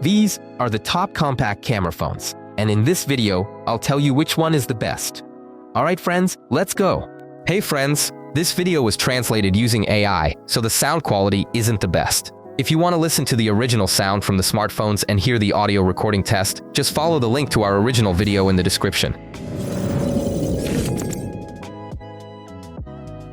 These are the top compact camera phones, and in this video, I'll tell you which one is the best. Alright friends, let's go! Hey friends, this video was translated using AI, so the sound quality isn't the best. If you want to listen to the original sound from the smartphones and hear the audio recording test, just follow the link to our original video in the description.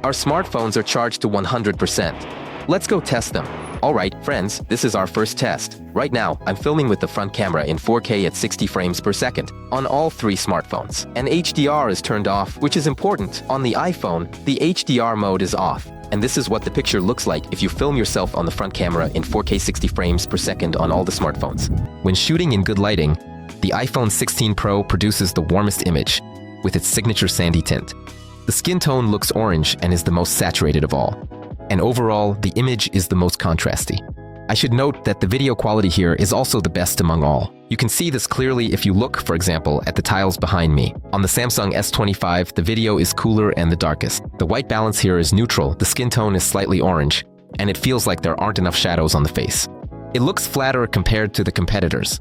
Our smartphones are charged to 100%. Let's go test them. Alright, friends, this is our first test. Right now, I'm filming with the front camera in 4K at 60 frames per second on all three smartphones. And HDR is turned off, which is important. On the iPhone, the HDR mode is off. And this is what the picture looks like if you film yourself on the front camera in 4K 60 frames per second on all the smartphones. When shooting in good lighting, the iPhone 16 Pro produces the warmest image with its signature sandy tint. The skin tone looks orange and is the most saturated of all. And overall, the image is the most contrasty. I should note that the video quality here is also the best among all. You can see this clearly if you look, for example, at the tiles behind me. On the Samsung S25, the video is cooler and the darkest. The white balance here is neutral, the skin tone is slightly orange, and it feels like there aren't enough shadows on the face. It looks flatter compared to the competitors.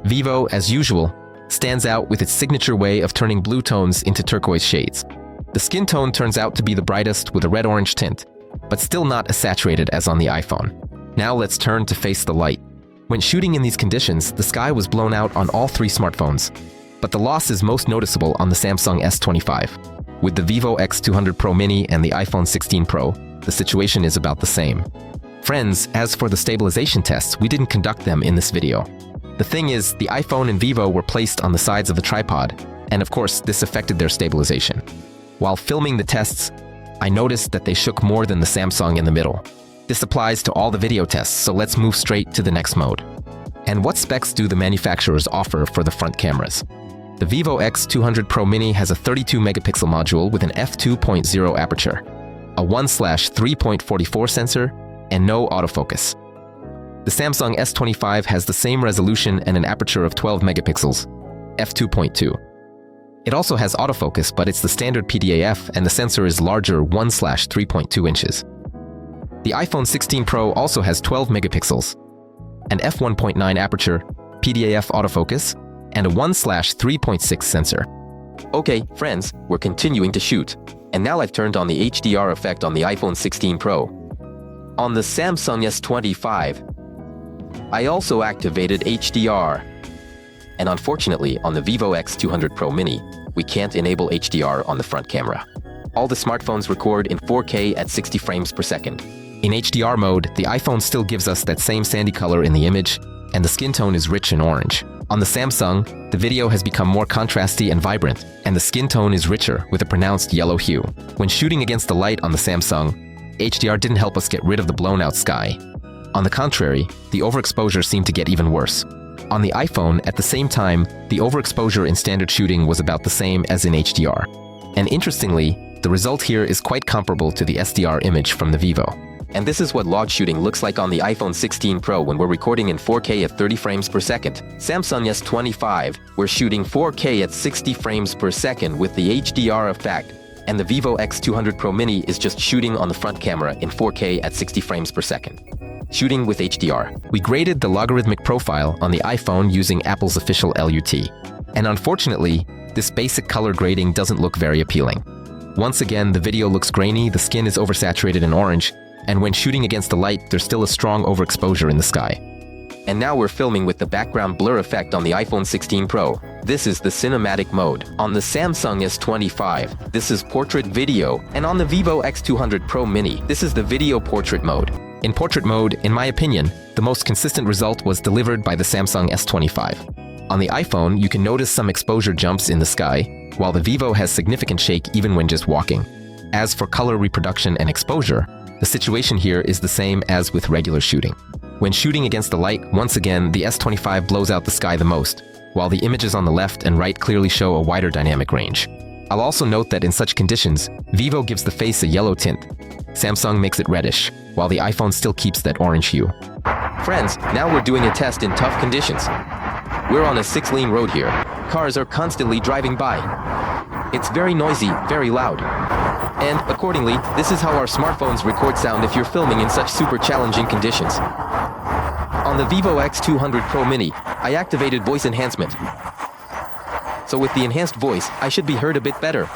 Vivo, as usual, stands out with its signature way of turning blue tones into turquoise shades. The skin tone turns out to be the brightest with a red-orange tint, but still not as saturated as on the iPhone. Now let's turn to face the light. When shooting in these conditions, the sky was blown out on all three smartphones, but the loss is most noticeable on the Samsung S25. With the Vivo X200 Pro Mini and the iPhone 16 Pro, the situation is about the same. Friends, as for the stabilization tests, we didn't conduct them in this video. The thing is, the iPhone and Vivo were placed on the sides of the tripod, and of course, this affected their stabilization. While filming the tests, I noticed that they shook more than the Samsung in the middle. This applies to all the video tests, so let's move straight to the next mode. And what specs do the manufacturers offer for the front cameras? The Vivo X200 Pro Mini has a 32-megapixel module with an f2.0 aperture, a 1/3.44 sensor, and no autofocus. The Samsung S25 has the same resolution and an aperture of 12 megapixels, f2.2. It also has autofocus, but it's the standard PDAF and the sensor is larger 1/3.2 inches. The iPhone 16 Pro also has 12 megapixels, an f1.9 aperture, PDAF autofocus, and a 1/3.6 sensor. Okay, friends, we're continuing to shoot. And now I've turned on the HDR effect on the iPhone 16 Pro. On the Samsung S25, I also activated HDR. And unfortunately, on the Vivo X200 Pro Mini, we can't enable HDR on the front camera. All the smartphones record in 4K at 60 frames per second. In HDR mode, the iPhone still gives us that same sandy color in the image, and the skin tone is rich and orange. On the Samsung, the video has become more contrasty and vibrant, and the skin tone is richer with a pronounced yellow hue. When shooting against the light on the Samsung, HDR didn't help us get rid of the blown-out sky. On the contrary, the overexposure seemed to get even worse. On the iPhone, at the same time, the overexposure in standard shooting was about the same as in HDR. And interestingly, the result here is quite comparable to the SDR image from the Vivo. And this is what log shooting looks like on the iPhone 16 Pro when we're recording in 4K at 30 frames per second. Samsung S25, we're shooting 4K at 60 frames per second with the HDR effect, and the Vivo X200 Pro Mini is just shooting on the front camera in 4K at 60 frames per second. Shooting with HDR. We graded the logarithmic profile on the iPhone using Apple's official LUT. And unfortunately, this basic color grading doesn't look very appealing. Once again, the video looks grainy, the skin is oversaturated in orange, and when shooting against the light, there's still a strong overexposure in the sky. And now we're filming with the background blur effect on the iPhone 16 Pro. This is the cinematic mode. On the Samsung S25, this is portrait video, and on the Vivo X200 Pro Mini, this is the video portrait mode. In portrait mode, in my opinion, the most consistent result was delivered by the Samsung S25. On the iPhone, you can notice some exposure jumps in the sky, while the Vivo has significant shake even when just walking. As for color reproduction and exposure, the situation here is the same as with regular shooting. When shooting against the light, once again, the S25 blows out the sky the most, while the images on the left and right clearly show a wider dynamic range. I'll also note that in such conditions, Vivo gives the face a yellow tint. Samsung makes it reddish, while the iPhone still keeps that orange hue. Friends, now we're doing a test in tough conditions. We're on a 6-lane road here. Cars are constantly driving by. It's very noisy, very loud. And accordingly, this is how our smartphones record sound if you're filming in such super challenging conditions. On the Vivo X200 Pro Mini, I activated voice enhancement. So with the enhanced voice, I should be heard a bit better.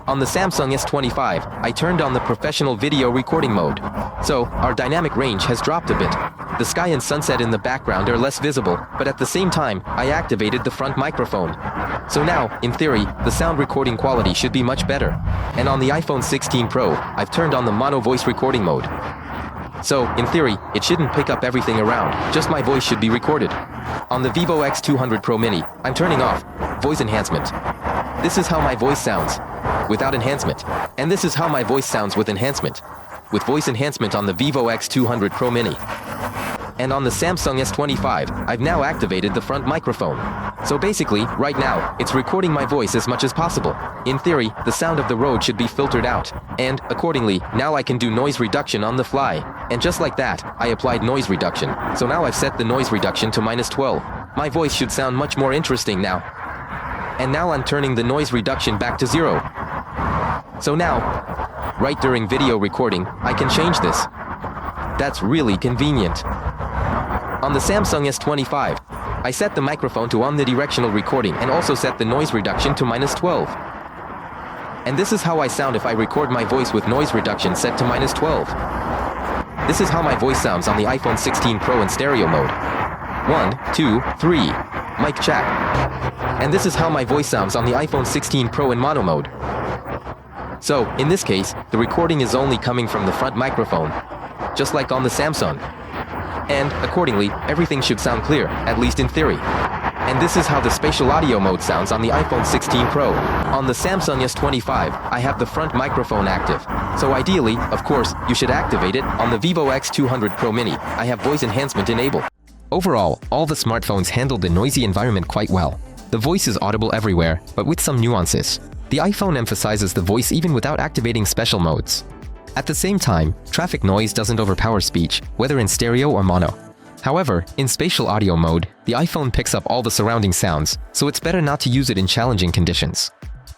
On the Samsung S25, I turned on the professional video recording mode. So, our dynamic range has dropped a bit. The sky and sunset in the background are less visible, but at the same time, I activated the front microphone. So now, in theory, the sound recording quality should be much better. And on the iPhone 16 Pro, I've turned on the mono voice recording mode. So, in theory, it shouldn't pick up everything around, just my voice should be recorded. On the Vivo X200 Pro Mini, I'm turning off voice enhancement. This is how my voice sounds without enhancement. And this is how my voice sounds with enhancement. With voice enhancement on the Vivo X200 Pro Mini. And on the Samsung S25, I've now activated the front microphone. So basically, right now, it's recording my voice as much as possible. In theory, the sound of the road should be filtered out. And, accordingly, now I can do noise reduction on the fly. And just like that, I applied noise reduction. So now I've set the noise reduction to -12. My voice should sound much more interesting now. And now I'm turning the noise reduction back to 0. So now, right during video recording, I can change this. That's really convenient. On the Samsung S25, I set the microphone to omnidirectional recording and also set the noise reduction to -12. And this is how I sound if I record my voice with noise reduction set to -12. This is how my voice sounds on the iPhone 16 Pro in stereo mode. 1, 2, 3, mic check. And this is how my voice sounds on the iPhone 16 Pro in mono mode. So, in this case, the recording is only coming from the front microphone, just like on the Samsung. And, accordingly, everything should sound clear, at least in theory. And this is how the spatial audio mode sounds on the iPhone 16 Pro. On the Samsung S25, I have the front microphone active. So ideally, of course, you should activate it. On the Vivo X200 Pro Mini, I have voice enhancement enabled. Overall, all the smartphones handle the noisy environment quite well. The voice is audible everywhere, but with some nuances. The iPhone emphasizes the voice even without activating special modes. At the same time, traffic noise doesn't overpower speech, whether in stereo or mono. However, in spatial audio mode, the iPhone picks up all the surrounding sounds, so it's better not to use it in challenging conditions.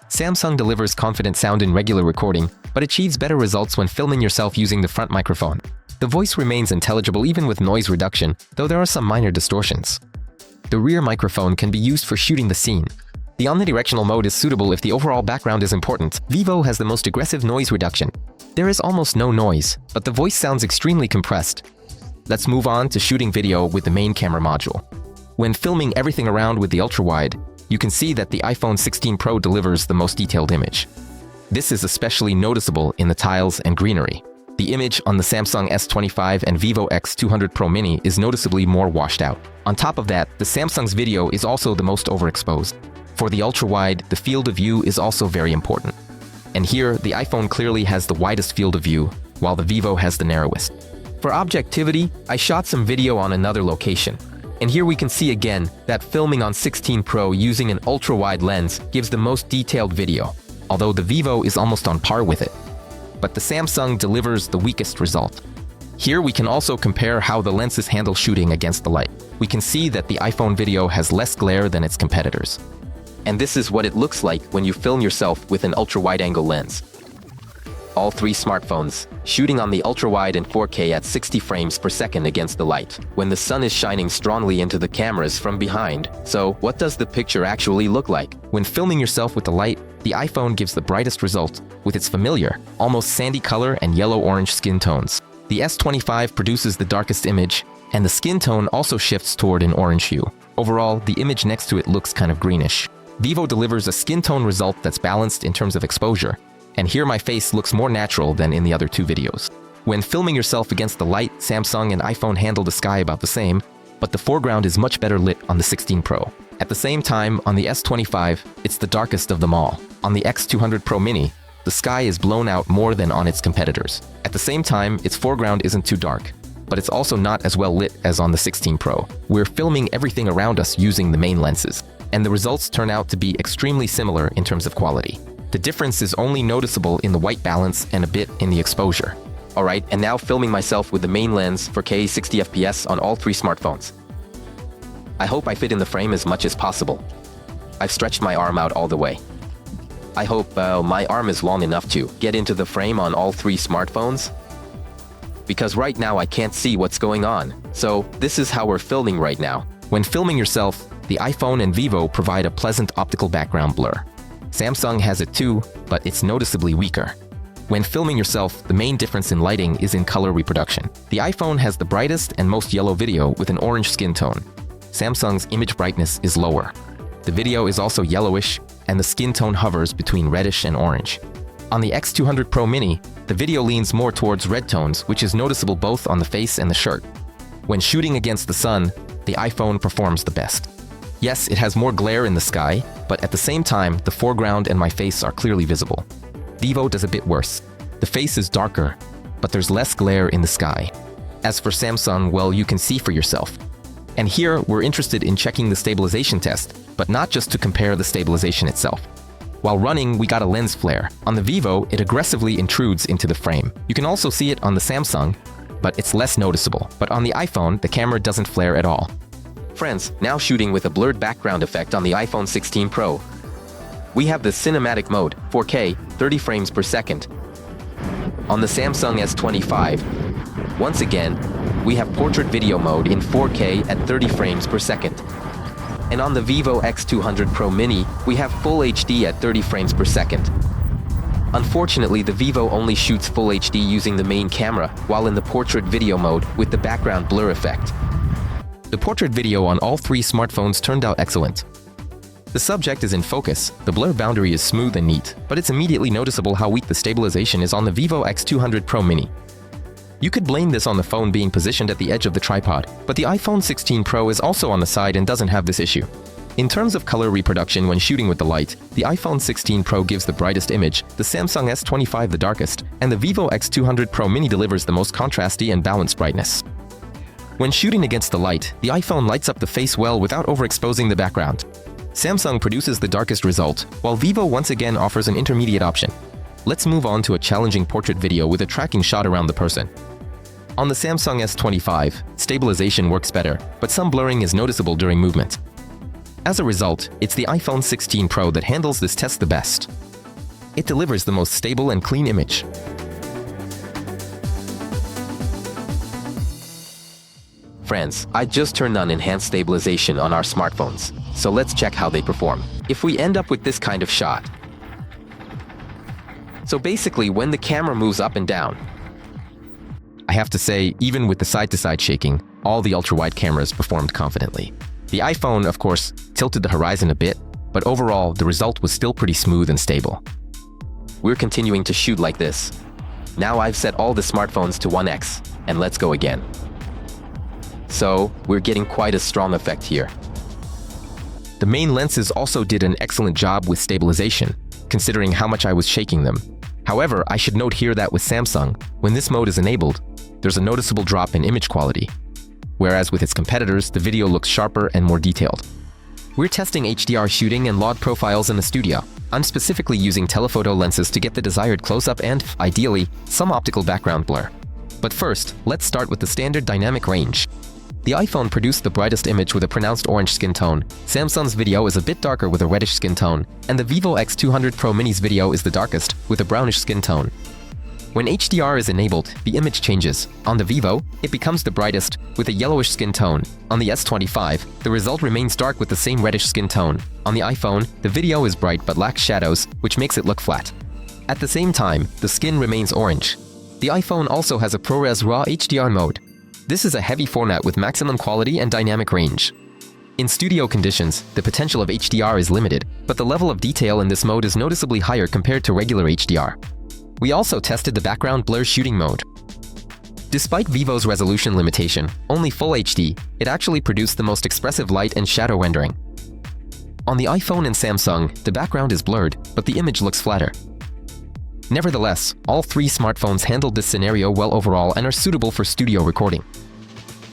Samsung delivers confident sound in regular recording, but achieves better results when filming yourself using the front microphone. The voice remains intelligible even with noise reduction, though there are some minor distortions. The rear microphone can be used for shooting the scene. The omnidirectional mode is suitable if the overall background is important. Vivo has the most aggressive noise reduction. There is almost no noise, but the voice sounds extremely compressed. Let's move on to shooting video with the main camera module. When filming everything around with the ultra-wide, you can see that the iPhone 16 Pro delivers the most detailed image. This is especially noticeable in the tiles and greenery. The image on the Samsung S25 and Vivo X200 Pro Mini is noticeably more washed out. On top of that, the Samsung's video is also the most overexposed. For the ultra-wide, the field of view is also very important. And here, the iPhone clearly has the widest field of view, while the Vivo has the narrowest. For objectivity, I shot some video on another location. And here we can see again that filming on 16 Pro using an ultra-wide lens gives the most detailed video, although the Vivo is almost on par with it. But the Samsung delivers the weakest result. Here we can also compare how the lenses handle shooting against the light. We can see that the iPhone video has less glare than its competitors. And this is what it looks like when you film yourself with an ultra-wide-angle lens. All three smartphones, shooting on the ultra-wide and 4K at 60 frames per second against the light, when the sun is shining strongly into the cameras from behind. So, what does the picture actually look like? When filming yourself with the light, the iPhone gives the brightest result, with its familiar, almost sandy color and yellow-orange skin tones. The S25 produces the darkest image, and the skin tone also shifts toward an orange hue. Overall, the image next to it looks kind of greenish. Vivo delivers a skin tone result that's balanced in terms of exposure, and here my face looks more natural than in the other two videos. When filming yourself against the light, Samsung and iPhone handle the sky about the same, but the foreground is much better lit on the 16 Pro. At the same time, on the S25, it's the darkest of them all. On the X200 Pro Mini, the sky is blown out more than on its competitors. At the same time, its foreground isn't too dark, but it's also not as well lit as on the 16 Pro. We're filming everything around us using the main lenses, and the results turn out to be extremely similar in terms of quality. The difference is only noticeable in the white balance and a bit in the exposure. Alright, and now filming myself with the main lens for 60 FPS on all three smartphones. I hope I fit in the frame as much as possible. I've stretched my arm out all the way. I hope my arm is long enough to get into the frame on all three smartphones. because right now I can't see what's going on. So this is how we're filming right now. When filming yourself, the iPhone and Vivo provide a pleasant optical background blur. Samsung has it too, but it's noticeably weaker. When filming yourself, the main difference in lighting is in color reproduction. The iPhone has the brightest and most yellow video with an orange skin tone. Samsung's image brightness is lower. The video is also yellowish, and the skin tone hovers between reddish and orange. On the X200 Pro Mini, the video leans more towards red tones, which is noticeable both on the face and the shirt. When shooting against the sun, the iPhone performs the best. Yes, it has more glare in the sky, but at the same time, the foreground and my face are clearly visible. Vivo does a bit worse. The face is darker, but there's less glare in the sky. As for Samsung, well, you can see for yourself. And here, we're interested in checking the stabilization test, but not just to compare the stabilization itself. While running, we got a lens flare. On the Vivo, it aggressively intrudes into the frame. You can also see it on the Samsung, but it's less noticeable. But on the iPhone, the camera doesn't flare at all. Friends, now shooting with a blurred background effect on the iPhone 16 Pro. We have the cinematic mode, 4K, 30 frames per second. On the Samsung S25, once again, we have portrait video mode in 4K at 30 frames per second. And on the Vivo X200 Pro Mini, we have Full HD at 30 frames per second. Unfortunately, the Vivo only shoots Full HD using the main camera, while in the portrait video mode with the background blur effect. The portrait video on all three smartphones turned out excellent. The subject is in focus, the blur boundary is smooth and neat, but it's immediately noticeable how weak the stabilization is on the Vivo X200 Pro Mini. You could blame this on the phone being positioned at the edge of the tripod, but the iPhone 16 Pro is also on the side and doesn't have this issue. In terms of color reproduction when shooting with the light, the iPhone 16 Pro gives the brightest image, the Samsung S25 the darkest, and the Vivo X200 Pro Mini delivers the most contrasty and balanced brightness. When shooting against the light, the iPhone lights up the face well without overexposing the background. Samsung produces the darkest result, while Vivo once again offers an intermediate option. Let's move on to a challenging portrait video with a tracking shot around the person. On the Samsung S25, stabilization works better, but some blurring is noticeable during movement. As a result, it's the iPhone 16 Pro that handles this test the best. It delivers the most stable and clean image. Friends, I just turned on enhanced stabilization on our smartphones, so let's check how they perform. If we end up with this kind of shot. So basically, when the camera moves up and down, I have to say, even with the side-to-side shaking, all the ultra-wide cameras performed confidently. The iPhone, of course, tilted the horizon a bit, but overall, the result was still pretty smooth and stable. We're continuing to shoot like this. Now I've set all the smartphones to 1x, and let's go again. So, we're getting quite a strong effect here. The main lenses also did an excellent job with stabilization, considering how much I was shaking them. However, I should note here that with Samsung, when this mode is enabled, there's a noticeable drop in image quality. Whereas with its competitors, the video looks sharper and more detailed. We're testing HDR shooting and LOG profiles in the studio. I'm specifically using telephoto lenses to get the desired close-up and, ideally, some optical background blur. But first, let's start with the standard dynamic range. The iPhone produced the brightest image with a pronounced orange skin tone, Samsung's video is a bit darker with a reddish skin tone, and the Vivo X200 Pro Mini's video is the darkest, with a brownish skin tone. When HDR is enabled, the image changes. On the Vivo, it becomes the brightest, with a yellowish skin tone. On the S25, the result remains dark with the same reddish skin tone. On the iPhone, the video is bright but lacks shadows, which makes it look flat. At the same time, the skin remains orange. The iPhone also has a ProRes RAW HDR mode. This is a heavy format with maximum quality and dynamic range. In studio conditions, the potential of HDR is limited, but the level of detail in this mode is noticeably higher compared to regular HDR. We also tested the background blur shooting mode. Despite Vivo's resolution limitation, only Full HD, it actually produced the most expressive light and shadow rendering. On the iPhone and Samsung, the background is blurred, but the image looks flatter. Nevertheless, all three smartphones handled this scenario well overall and are suitable for studio recording.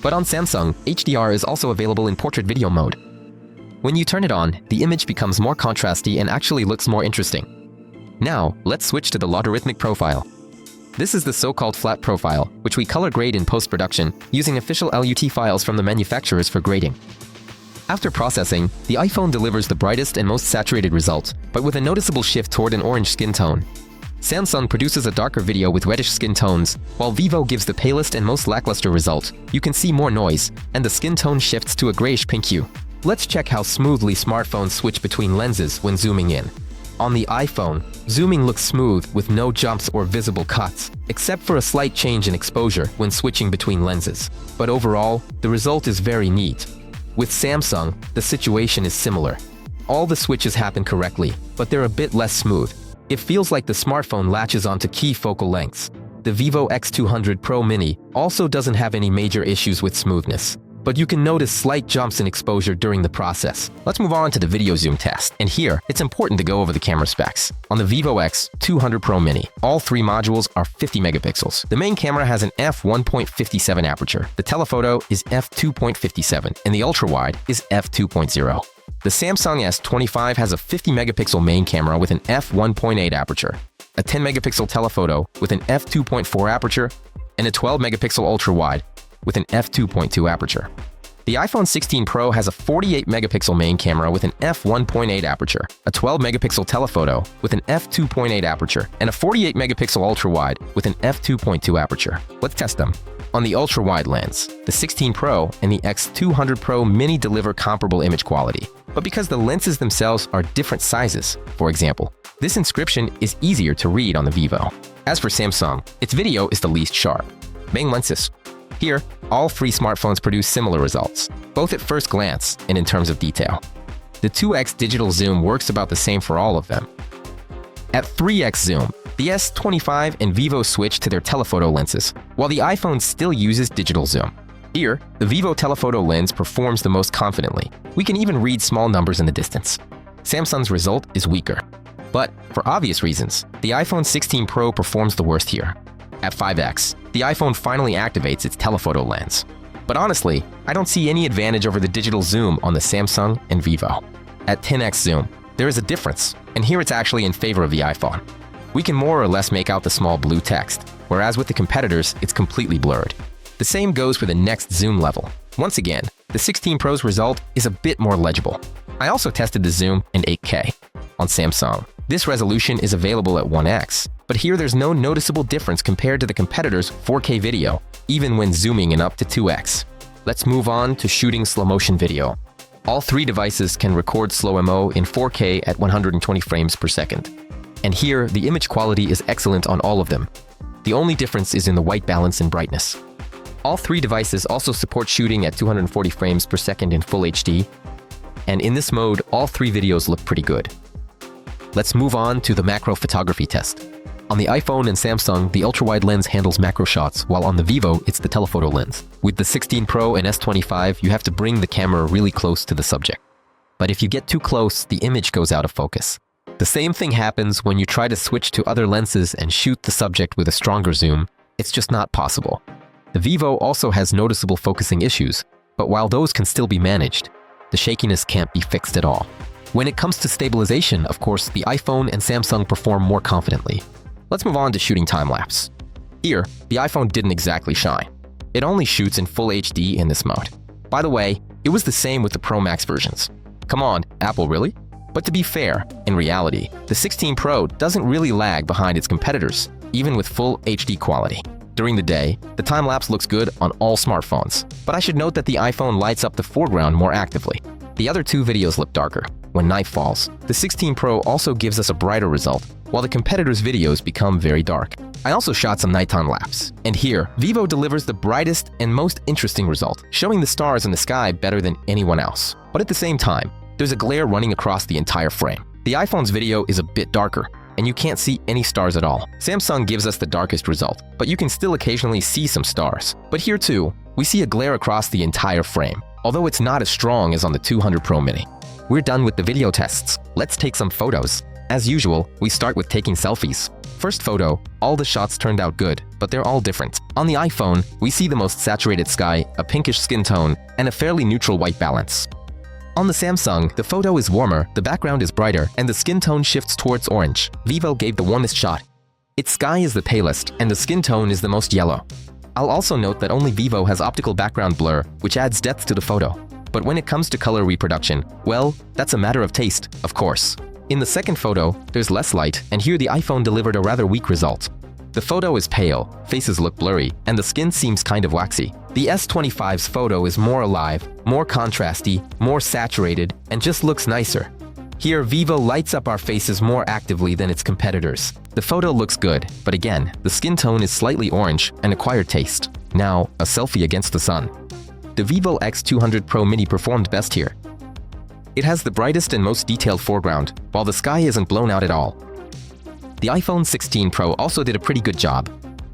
But on Samsung, HDR is also available in portrait video mode. When you turn it on, the image becomes more contrasty and actually looks more interesting. Now, let's switch to the logarithmic profile. This is the so-called flat profile, which we color grade in post-production using official LUT files from the manufacturers for grading. After processing, the iPhone delivers the brightest and most saturated result, but with a noticeable shift toward an orange skin tone. Samsung produces a darker video with reddish skin tones, while Vivo gives the palest and most lackluster result. You can see more noise, and the skin tone shifts to a grayish-pink hue. Let's check how smoothly smartphones switch between lenses when zooming in. On the iPhone, zooming looks smooth with no jumps or visible cuts, except for a slight change in exposure when switching between lenses. But overall, the result is very neat. With Samsung, the situation is similar. All the switches happen correctly, but they're a bit less smooth. It feels like the smartphone latches onto key focal lengths. The Vivo X200 Pro Mini also doesn't have any major issues with smoothness, but you can notice slight jumps in exposure during the process. Let's move on to the video zoom test. And here, it's important to go over the camera specs. On the Vivo X200 Pro Mini, all three modules are 50 megapixels. The main camera has an f1.57 aperture, the telephoto is f2.57, and the ultra-wide is f2.0. The Samsung S25 has a 50 megapixel main camera with an f1.8 aperture, a 10 megapixel telephoto with an f2.4 aperture, and a 12 megapixel ultra-wide with an f2.2 aperture. The iPhone 16 Pro has a 48 megapixel main camera with an f1.8 aperture, a 12 megapixel telephoto with an f2.8 aperture, and a 48 megapixel ultra-wide with an f2.2 aperture. Let's test them. On the ultra-wide lens, the 16 Pro and the X200 Pro Mini deliver comparable image quality. But because the lenses themselves are different sizes, for example, this inscription is easier to read on the Vivo. As for Samsung, its video is the least sharp. Main lenses. Here, all three smartphones produce similar results, both at first glance and in terms of detail. The 2x digital zoom works about the same for all of them. At 3x zoom, the S25 and Vivo switch to their telephoto lenses, while the iPhone still uses digital zoom. Here, the Vivo telephoto lens performs the most confidently. We can even read small numbers in the distance. Samsung's result is weaker. But, for obvious reasons, the iPhone 16 Pro performs the worst here. At 5x, the iPhone finally activates its telephoto lens. But honestly, I don't see any advantage over the digital zoom on the Samsung and Vivo. At 10x zoom, there is a difference, and here it's actually in favor of the iPhone. We can more or less make out the small blue text, whereas with the competitors, it's completely blurred. The same goes for the next zoom level. Once again, the 16 Pro's result is a bit more legible. I also tested the zoom in 8K. On Samsung, this resolution is available at 1x, but here there's no noticeable difference compared to the competitor's 4K video, even when zooming in up to 2x. Let's move on to shooting slow-motion video. All three devices can record slow-mo in 4K at 120 frames per second. And here, the image quality is excellent on all of them. The only difference is in the white balance and brightness. All three devices also support shooting at 240 frames per second in Full HD, and in this mode, all three videos look pretty good. Let's move on to the macro photography test. On the iPhone and Samsung, the ultra-wide lens handles macro shots, while on the Vivo, it's the telephoto lens. With the 16 Pro and S25, you have to bring the camera really close to the subject. But if you get too close, the image goes out of focus. The same thing happens when you try to switch to other lenses and shoot the subject with a stronger zoom. It's just not possible. The Vivo also has noticeable focusing issues, but while those can still be managed, the shakiness can't be fixed at all. When it comes to stabilization, of course, the iPhone and Samsung perform more confidently. Let's move on to shooting time-lapse. Here, the iPhone didn't exactly shine. It only shoots in Full HD in this mode. By the way, it was the same with the Pro Max versions. Come on, Apple, really? But to be fair, in reality, the 16 Pro doesn't really lag behind its competitors, even with Full HD quality. During the day, the time-lapse looks good on all smartphones, but I should note that the iPhone lights up the foreground more actively. The other two videos look darker. When night falls, the 16 Pro also gives us a brighter result, while the competitors' videos become very dark. I also shot some nighttime lapse, and here, Vivo delivers the brightest and most interesting result, showing the stars in the sky better than anyone else. But at the same time, there's a glare running across the entire frame. The iPhone's video is a bit darker, and you can't see any stars at all. Samsung gives us the darkest result, but you can still occasionally see some stars. But here too, we see a glare across the entire frame, although it's not as strong as on the 200 Pro Mini. We're done with the video tests. Let's take some photos. As usual, we start with taking selfies. First photo, all the shots turned out good, but they're all different. On the iPhone, we see the most saturated sky, a pinkish skin tone, and a fairly neutral white balance. On the Samsung, the photo is warmer, the background is brighter, and the skin tone shifts towards orange. Vivo gave the warmest shot. Its sky is the palest, and the skin tone is the most yellow. I'll also note that only Vivo has optical background blur, which adds depth to the photo. But when it comes to color reproduction, well, that's a matter of taste, of course. In the second photo, there's less light, and here the iPhone delivered a rather weak result. The photo is pale, faces look blurry, and the skin seems kind of waxy. The S25's photo is more alive, more contrasty, more saturated, and just looks nicer. Here, Vivo lights up our faces more actively than its competitors. The photo looks good, but again, the skin tone is slightly orange, an acquired taste. Now, a selfie against the sun. The Vivo X200 Pro Mini performed best here. It has the brightest and most detailed foreground, while the sky isn't blown out at all. The iPhone 16 Pro also did a pretty good job.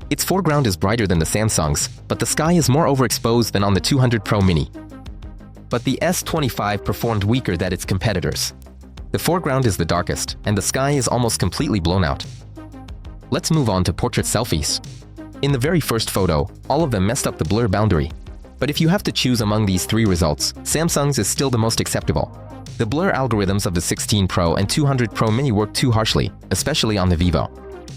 Its foreground is brighter than the Samsung's, but the sky is more overexposed than on the 200 Pro Mini. But the S25 performed weaker than its competitors. The foreground is the darkest, and the sky is almost completely blown out. Let's move on to portrait selfies. In the very first photo, all of them messed up the blur boundary. But if you have to choose among these three results, Samsung's is still the most acceptable. The blur algorithms of the 16 Pro and 200 Pro Mini work too harshly, especially on the Vivo.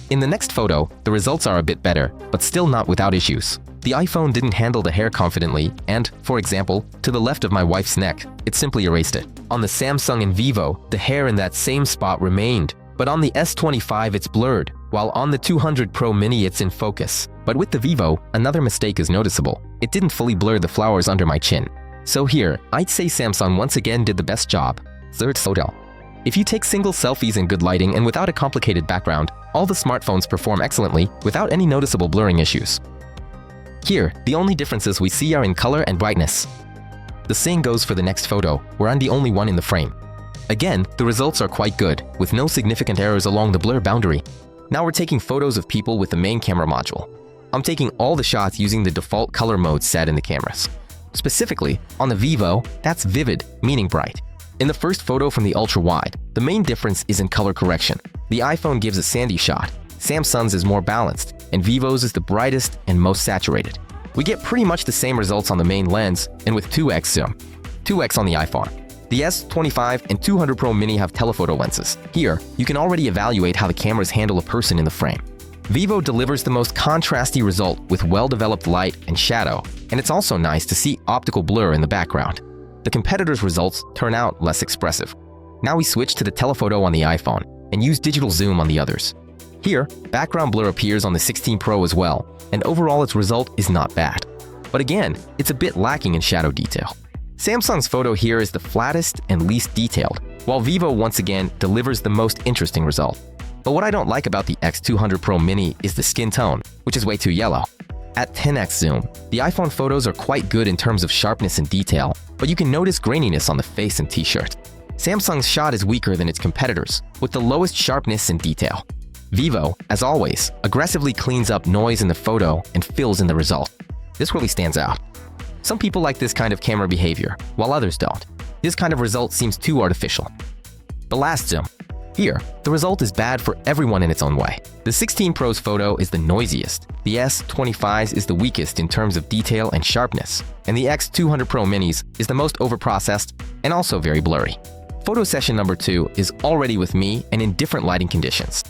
In the next photo, the results are a bit better, but still not without issues. The iPhone didn't handle the hair confidently, and, for example, to the left of my wife's neck, it simply erased it. On the Samsung and Vivo, the hair in that same spot remained, but on the S25 it's blurred, while on the 200 Pro Mini it's in focus. But with the Vivo, another mistake is noticeable. It didn't fully blur the flowers under my chin. So here, I'd say Samsung once again did the best job. Third photo. If you take single selfies in good lighting and without a complicated background, all the smartphones perform excellently without any noticeable blurring issues. Here, the only differences we see are in color and brightness. The same goes for the next photo, where I'm the only one in the frame. Again, the results are quite good, with no significant errors along the blur boundary. Now we're taking photos of people with the main camera module. I'm taking all the shots using the default color mode set in the cameras. Specifically, on the Vivo, that's vivid, meaning bright. In the first photo from the ultra-wide, the main difference is in color correction. The iPhone gives a sandy shot, Samsung's is more balanced, and Vivo's is the brightest and most saturated. We get pretty much the same results on the main lens and with 2x zoom. 2x on the iPhone. The S25 and 200 Pro Mini have telephoto lenses. Here, you can already evaluate how the cameras handle a person in the frame. Vivo delivers the most contrasty result with well-developed light and shadow, and it's also nice to see optical blur in the background. The competitors' results turn out less expressive. Now we switch to the telephoto on the iPhone and use digital zoom on the others. Here, background blur appears on the 16 Pro as well, and overall its result is not bad. But again, it's a bit lacking in shadow detail. Samsung's photo here is the flattest and least detailed, while Vivo once again delivers the most interesting result. But what I don't like about the X200 Pro Mini is the skin tone, which is way too yellow. At 10x zoom, the iPhone photos are quite good in terms of sharpness and detail, but you can notice graininess on the face and t-shirt. Samsung's shot is weaker than its competitors, with the lowest sharpness and detail. Vivo, as always, aggressively cleans up noise in the photo and fills in the result. This really stands out. Some people like this kind of camera behavior, while others don't. This kind of result seems too artificial. The last zoom. Here, the result is bad for everyone in its own way. The 16 Pro's photo is the noisiest, the S25's is the weakest in terms of detail and sharpness, and the X200 Pro Minis is the most overprocessed and also very blurry. Photo session number 2 is already with me and in different lighting conditions.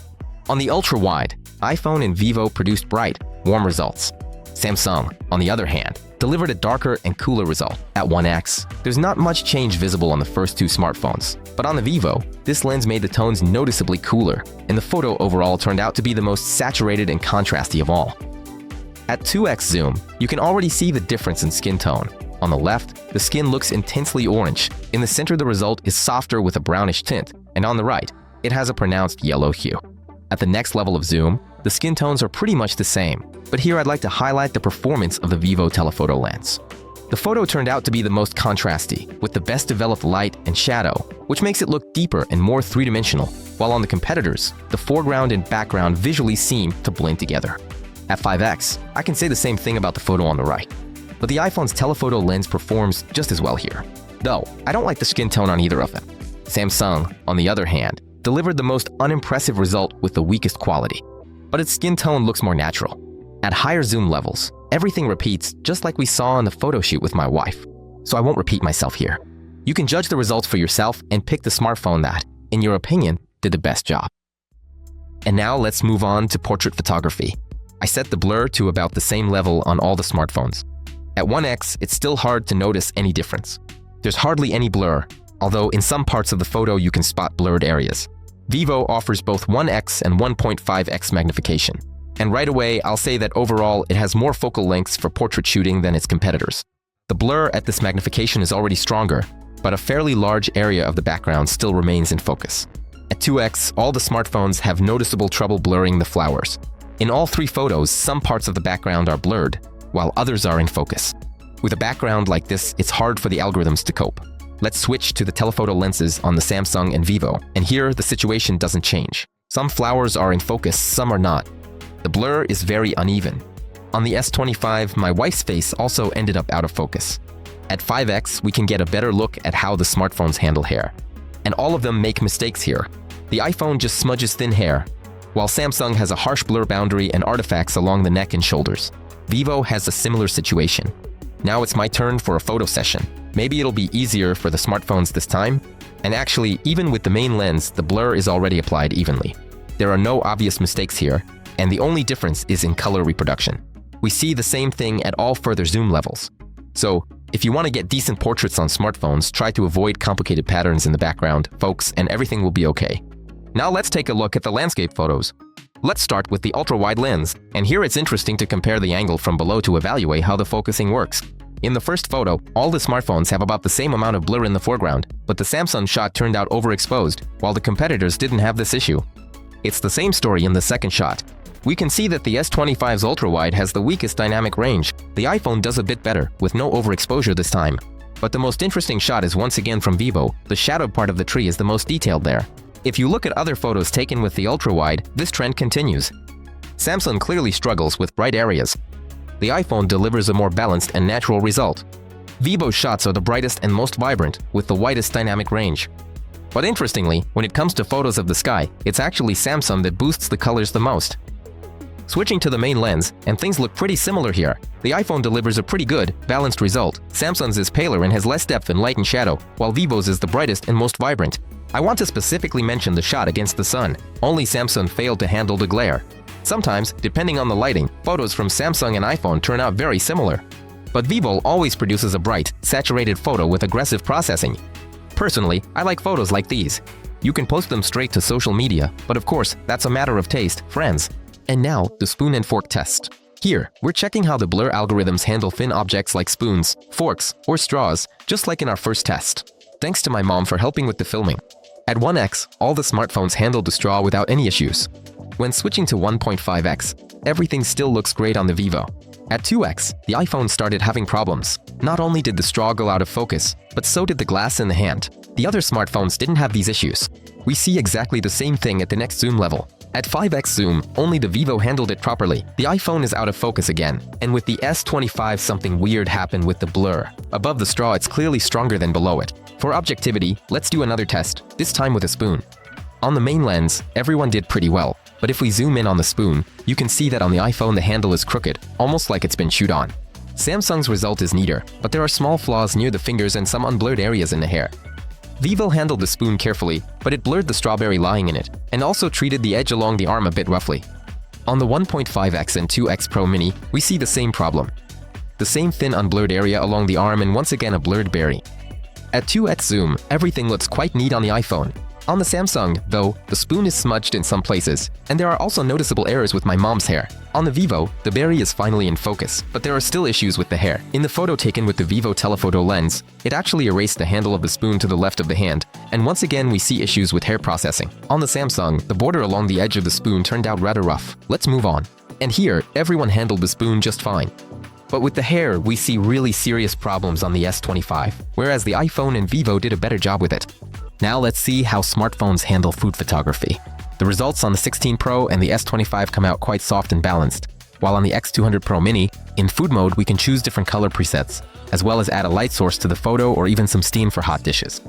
On the ultra-wide, iPhone and Vivo produced bright, warm results. Samsung, on the other hand, delivered a darker and cooler result. At 1x, there's not much change visible on the first two smartphones, but on the Vivo, this lens made the tones noticeably cooler, and the photo overall turned out to be the most saturated and contrasty of all. At 2x zoom, you can already see the difference in skin tone. On the left, the skin looks intensely orange. In the center, the result is softer with a brownish tint, and on the right, it has a pronounced yellow hue. At the next level of zoom, the skin tones are pretty much the same, but here I'd like to highlight the performance of the Vivo telephoto lens. The photo turned out to be the most contrasty, with the best developed light and shadow, which makes it look deeper and more three-dimensional, while on the competitors, the foreground and background visually seem to blend together. At 5x, I can say the same thing about the photo on the right, but the iPhone's telephoto lens performs just as well here. Though, I don't like the skin tone on either of them. Samsung, on the other hand, delivered the most unimpressive result with the weakest quality, but its skin tone looks more natural. At higher zoom levels, everything repeats just like we saw in the photo shoot with my wife, so I won't repeat myself here. You can judge the results for yourself and pick the smartphone that, in your opinion, did the best job. And now let's move on to portrait photography. I set the blur to about the same level on all the smartphones. At 1x, it's still hard to notice any difference. There's hardly any blur, although in some parts of the photo you can spot blurred areas. Vivo offers both 1x and 1.5x magnification. And right away, I'll say that overall, it has more focal lengths for portrait shooting than its competitors. The blur at this magnification is already stronger, but a fairly large area of the background still remains in focus. At 2x, all the smartphones have noticeable trouble blurring the flowers. In all three photos, some parts of the background are blurred, while others are in focus. With a background like this, it's hard for the algorithms to cope. Let's switch to the telephoto lenses on the Samsung and Vivo, and here the situation doesn't change. Some flowers are in focus, some are not. The blur is very uneven. On the S25, my wife's face also ended up out of focus. At 5x, we can get a better look at how the smartphones handle hair. And all of them make mistakes here. The iPhone just smudges thin hair, while Samsung has a harsh blur boundary and artifacts along the neck and shoulders. Vivo has a similar situation. Now it's my turn for a photo session. Maybe it'll be easier for the smartphones this time. And actually, even with the main lens, the blur is already applied evenly. There are no obvious mistakes here, and the only difference is in color reproduction. We see the same thing at all further zoom levels. So, if you want to get decent portraits on smartphones, try to avoid complicated patterns in the background, folks, and everything will be okay. Now let's take a look at the landscape photos. Let's start with the ultra-wide lens, and here it's interesting to compare the angle from below to evaluate how the focusing works. In the first photo, all the smartphones have about the same amount of blur in the foreground, but the Samsung shot turned out overexposed, while the competitors didn't have this issue. It's the same story in the second shot. We can see that the S25's ultra-wide has the weakest dynamic range. The iPhone does a bit better, with no overexposure this time. But the most interesting shot is once again from Vivo. The shadowed part of the tree is the most detailed there. If you look at other photos taken with the ultra-wide, this trend continues. Samsung clearly struggles with bright areas. The iPhone delivers a more balanced and natural result. Vivo's shots are the brightest and most vibrant, with the widest dynamic range. But interestingly, when it comes to photos of the sky, it's actually Samsung that boosts the colors the most. Switching to the main lens, and things look pretty similar here. The iPhone delivers a pretty good, balanced result. Samsung's is paler and has less depth in light and shadow, while Vivo's is the brightest and most vibrant. I want to specifically mention the shot against the sun. Only Samsung failed to handle the glare. Sometimes, depending on the lighting, photos from Samsung and iPhone turn out very similar. But Vivo always produces a bright, saturated photo with aggressive processing. Personally, I like photos like these. You can post them straight to social media, but of course, that's a matter of taste, friends. And now, the spoon and fork test. Here, we're checking how the blur algorithms handle thin objects like spoons, forks, or straws, just like in our first test. Thanks to my mom for helping with the filming. At 1x, all the smartphones handled the straw without any issues. When switching to 1.5x, everything still looks great on the Vivo. At 2x, the iPhone started having problems. Not only did the straw go out of focus, but so did the glass in the hand. The other smartphones didn't have these issues. We see exactly the same thing at the next zoom level. At 5x zoom, only the Vivo handled it properly. The iPhone is out of focus again. And with the S25, something weird happened with the blur. Above the straw, it's clearly stronger than below it. For objectivity, let's do another test, this time with a spoon. On the main lens, everyone did pretty well. But if we zoom in on the spoon, you can see that on the iPhone the handle is crooked, almost like it's been chewed on. Samsung's result is neater, but there are small flaws near the fingers and some unblurred areas in the hair. Vivo handled the spoon carefully, but it blurred the strawberry lying in it, and also treated the edge along the arm a bit roughly. On the 1.5x and 2x Pro Mini, we see the same problem. The same thin unblurred area along the arm and once again a blurred berry. At 2x zoom, everything looks quite neat on the iPhone. On the Samsung, though, the spoon is smudged in some places, and there are also noticeable errors with my mom's hair. On the Vivo, the berry is finally in focus, but there are still issues with the hair. In the photo taken with the Vivo telephoto lens, it actually erased the handle of the spoon to the left of the hand, and once again we see issues with hair processing. On the Samsung, the border along the edge of the spoon turned out rather rough. Let's move on. And here, everyone handled the spoon just fine. But with the hair, we see really serious problems on the S25, whereas the iPhone and Vivo did a better job with it. Now let's see how smartphones handle food photography. The results on the 16 Pro and the S25 come out quite soft and balanced, while on the X200 Pro Mini, in food mode we can choose different color presets, as well as add a light source to the photo or even some steam for hot dishes.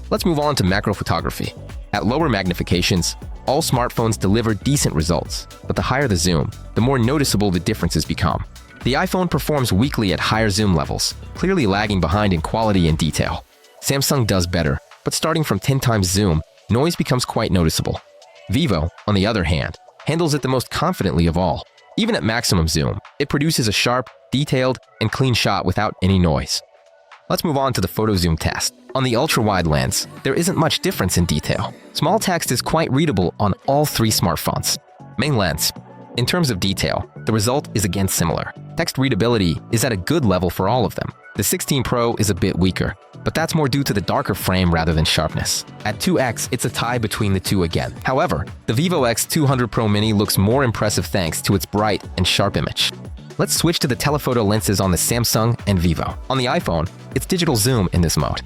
Let's move on to macro photography. At lower magnifications, all smartphones deliver decent results, but the higher the zoom, the more noticeable the differences become. The iPhone performs weakly at higher zoom levels, clearly lagging behind in quality and detail. Samsung does better, but starting from 10 times zoom, noise becomes quite noticeable. Vivo, on the other hand, handles it the most confidently of all. Even at maximum zoom, it produces a sharp, detailed, and clean shot without any noise. Let's move on to the photo zoom test. On the ultra-wide lens, there isn't much difference in detail. Small text is quite readable on all three smartphones. Main lens. In terms of detail, the result is again similar. Text readability is at a good level for all of them. The 16 Pro is a bit weaker, but that's more due to the darker frame rather than sharpness. At 2x, it's a tie between the two again. However, the Vivo X200 Pro Mini looks more impressive thanks to its bright and sharp image. Let's switch to the telephoto lenses on the Samsung and Vivo. On the iPhone, it's digital zoom in this mode.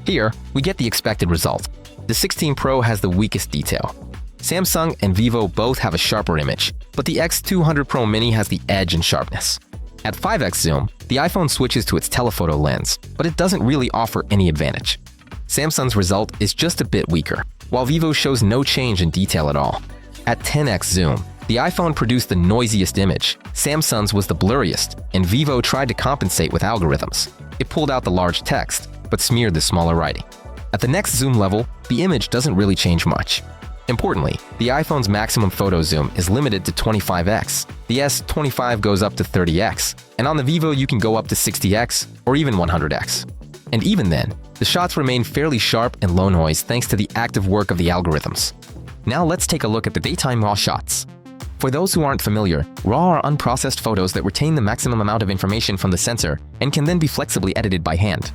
Here, we get the expected result. The 16 Pro has the weakest detail. Samsung and Vivo both have a sharper image, but the X200 Pro Mini has the edge in sharpness. At 5x zoom, the iPhone switches to its telephoto lens, but it doesn't really offer any advantage. Samsung's result is just a bit weaker, while Vivo shows no change in detail at all. At 10x zoom, the iPhone produced the noisiest image, Samsung's was the blurriest, and Vivo tried to compensate with algorithms. It pulled out the large text, but smeared the smaller writing. At the next zoom level, the image doesn't really change much. Importantly, the iPhone's maximum photo zoom is limited to 25x. The S25 goes up to 30x, and on the Vivo you can go up to 60x or even 100x. And even then, the shots remain fairly sharp and low noise thanks to the active work of the algorithms. Now let's take a look at the daytime RAW shots. For those who aren't familiar, RAW are unprocessed photos that retain the maximum amount of information from the sensor and can then be flexibly edited by hand.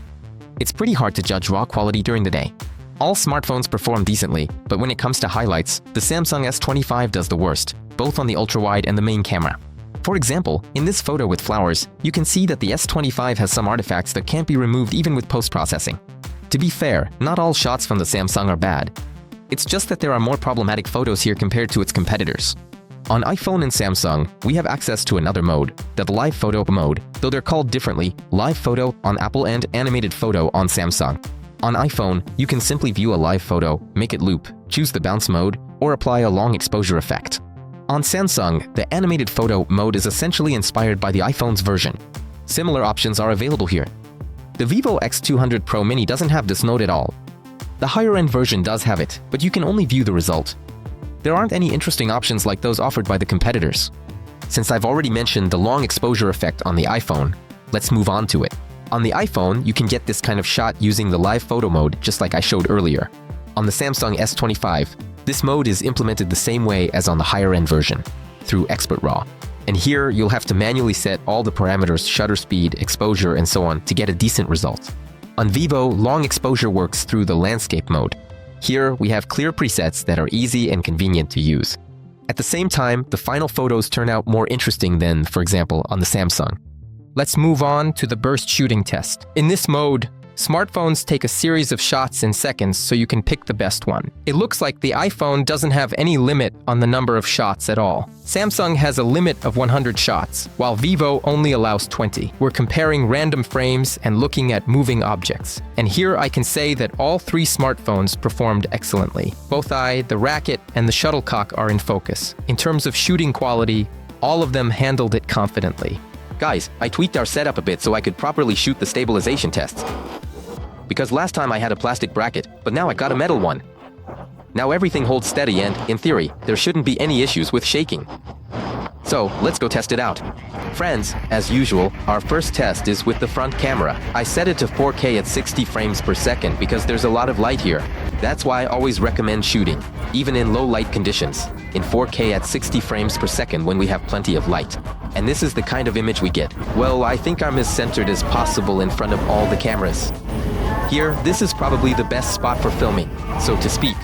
It's pretty hard to judge RAW quality during the day. All smartphones perform decently, but when it comes to highlights, the Samsung S25 does the worst, both on the ultra-wide and the main camera. For example, in this photo with flowers, you can see that the S25 has some artifacts that can't be removed even with post-processing. To be fair, not all shots from the Samsung are bad. It's just that there are more problematic photos here compared to its competitors. On iPhone and Samsung, we have access to another mode, the live photo mode, though they're called differently, live photo on Apple and animated photo on Samsung. On iPhone, you can simply view a live photo, make it loop, choose the bounce mode, or apply a long exposure effect. On Samsung, the animated photo mode is essentially inspired by the iPhone's version. Similar options are available here. The Vivo X200 Pro Mini doesn't have this mode at all. The higher-end version does have it, but you can only view the result. There aren't any interesting options like those offered by the competitors. Since I've already mentioned the long exposure effect on the iPhone, let's move on to it. On the iPhone, you can get this kind of shot using the live photo mode just like I showed earlier. On the Samsung S25, this mode is implemented the same way as on the higher-end version, through Expert RAW. And here, you'll have to manually set all the parameters, shutter speed, exposure, and so on to get a decent result. On Vivo, long exposure works through the landscape mode. Here, we have clear presets that are easy and convenient to use. At the same time, the final photos turn out more interesting than, for example, on the Samsung. Let's move on to the burst shooting test. In this mode, smartphones take a series of shots in seconds so you can pick the best one. It looks like the iPhone doesn't have any limit on the number of shots at all. Samsung has a limit of 100 shots, while Vivo only allows 20. We're comparing random frames and looking at moving objects. And here I can say that all three smartphones performed excellently. Both the racket, and the shuttlecock are in focus. In terms of shooting quality, all of them handled it confidently. Guys, I tweaked our setup a bit so I could properly shoot the stabilization tests. Because last time I had a plastic bracket, but now I got a metal one. Now everything holds steady and, in theory, there shouldn't be any issues with shaking. So, let's go test it out. Friends, as usual, our first test is with the front camera. I set it to 4K at 60 frames per second because there's a lot of light here. That's why I always recommend shooting, even in low light conditions, in 4K at 60 frames per second when we have plenty of light. And this is the kind of image we get. Well, I think I'm as centered as possible in front of all the cameras. Here, this is probably the best spot for filming, so to speak.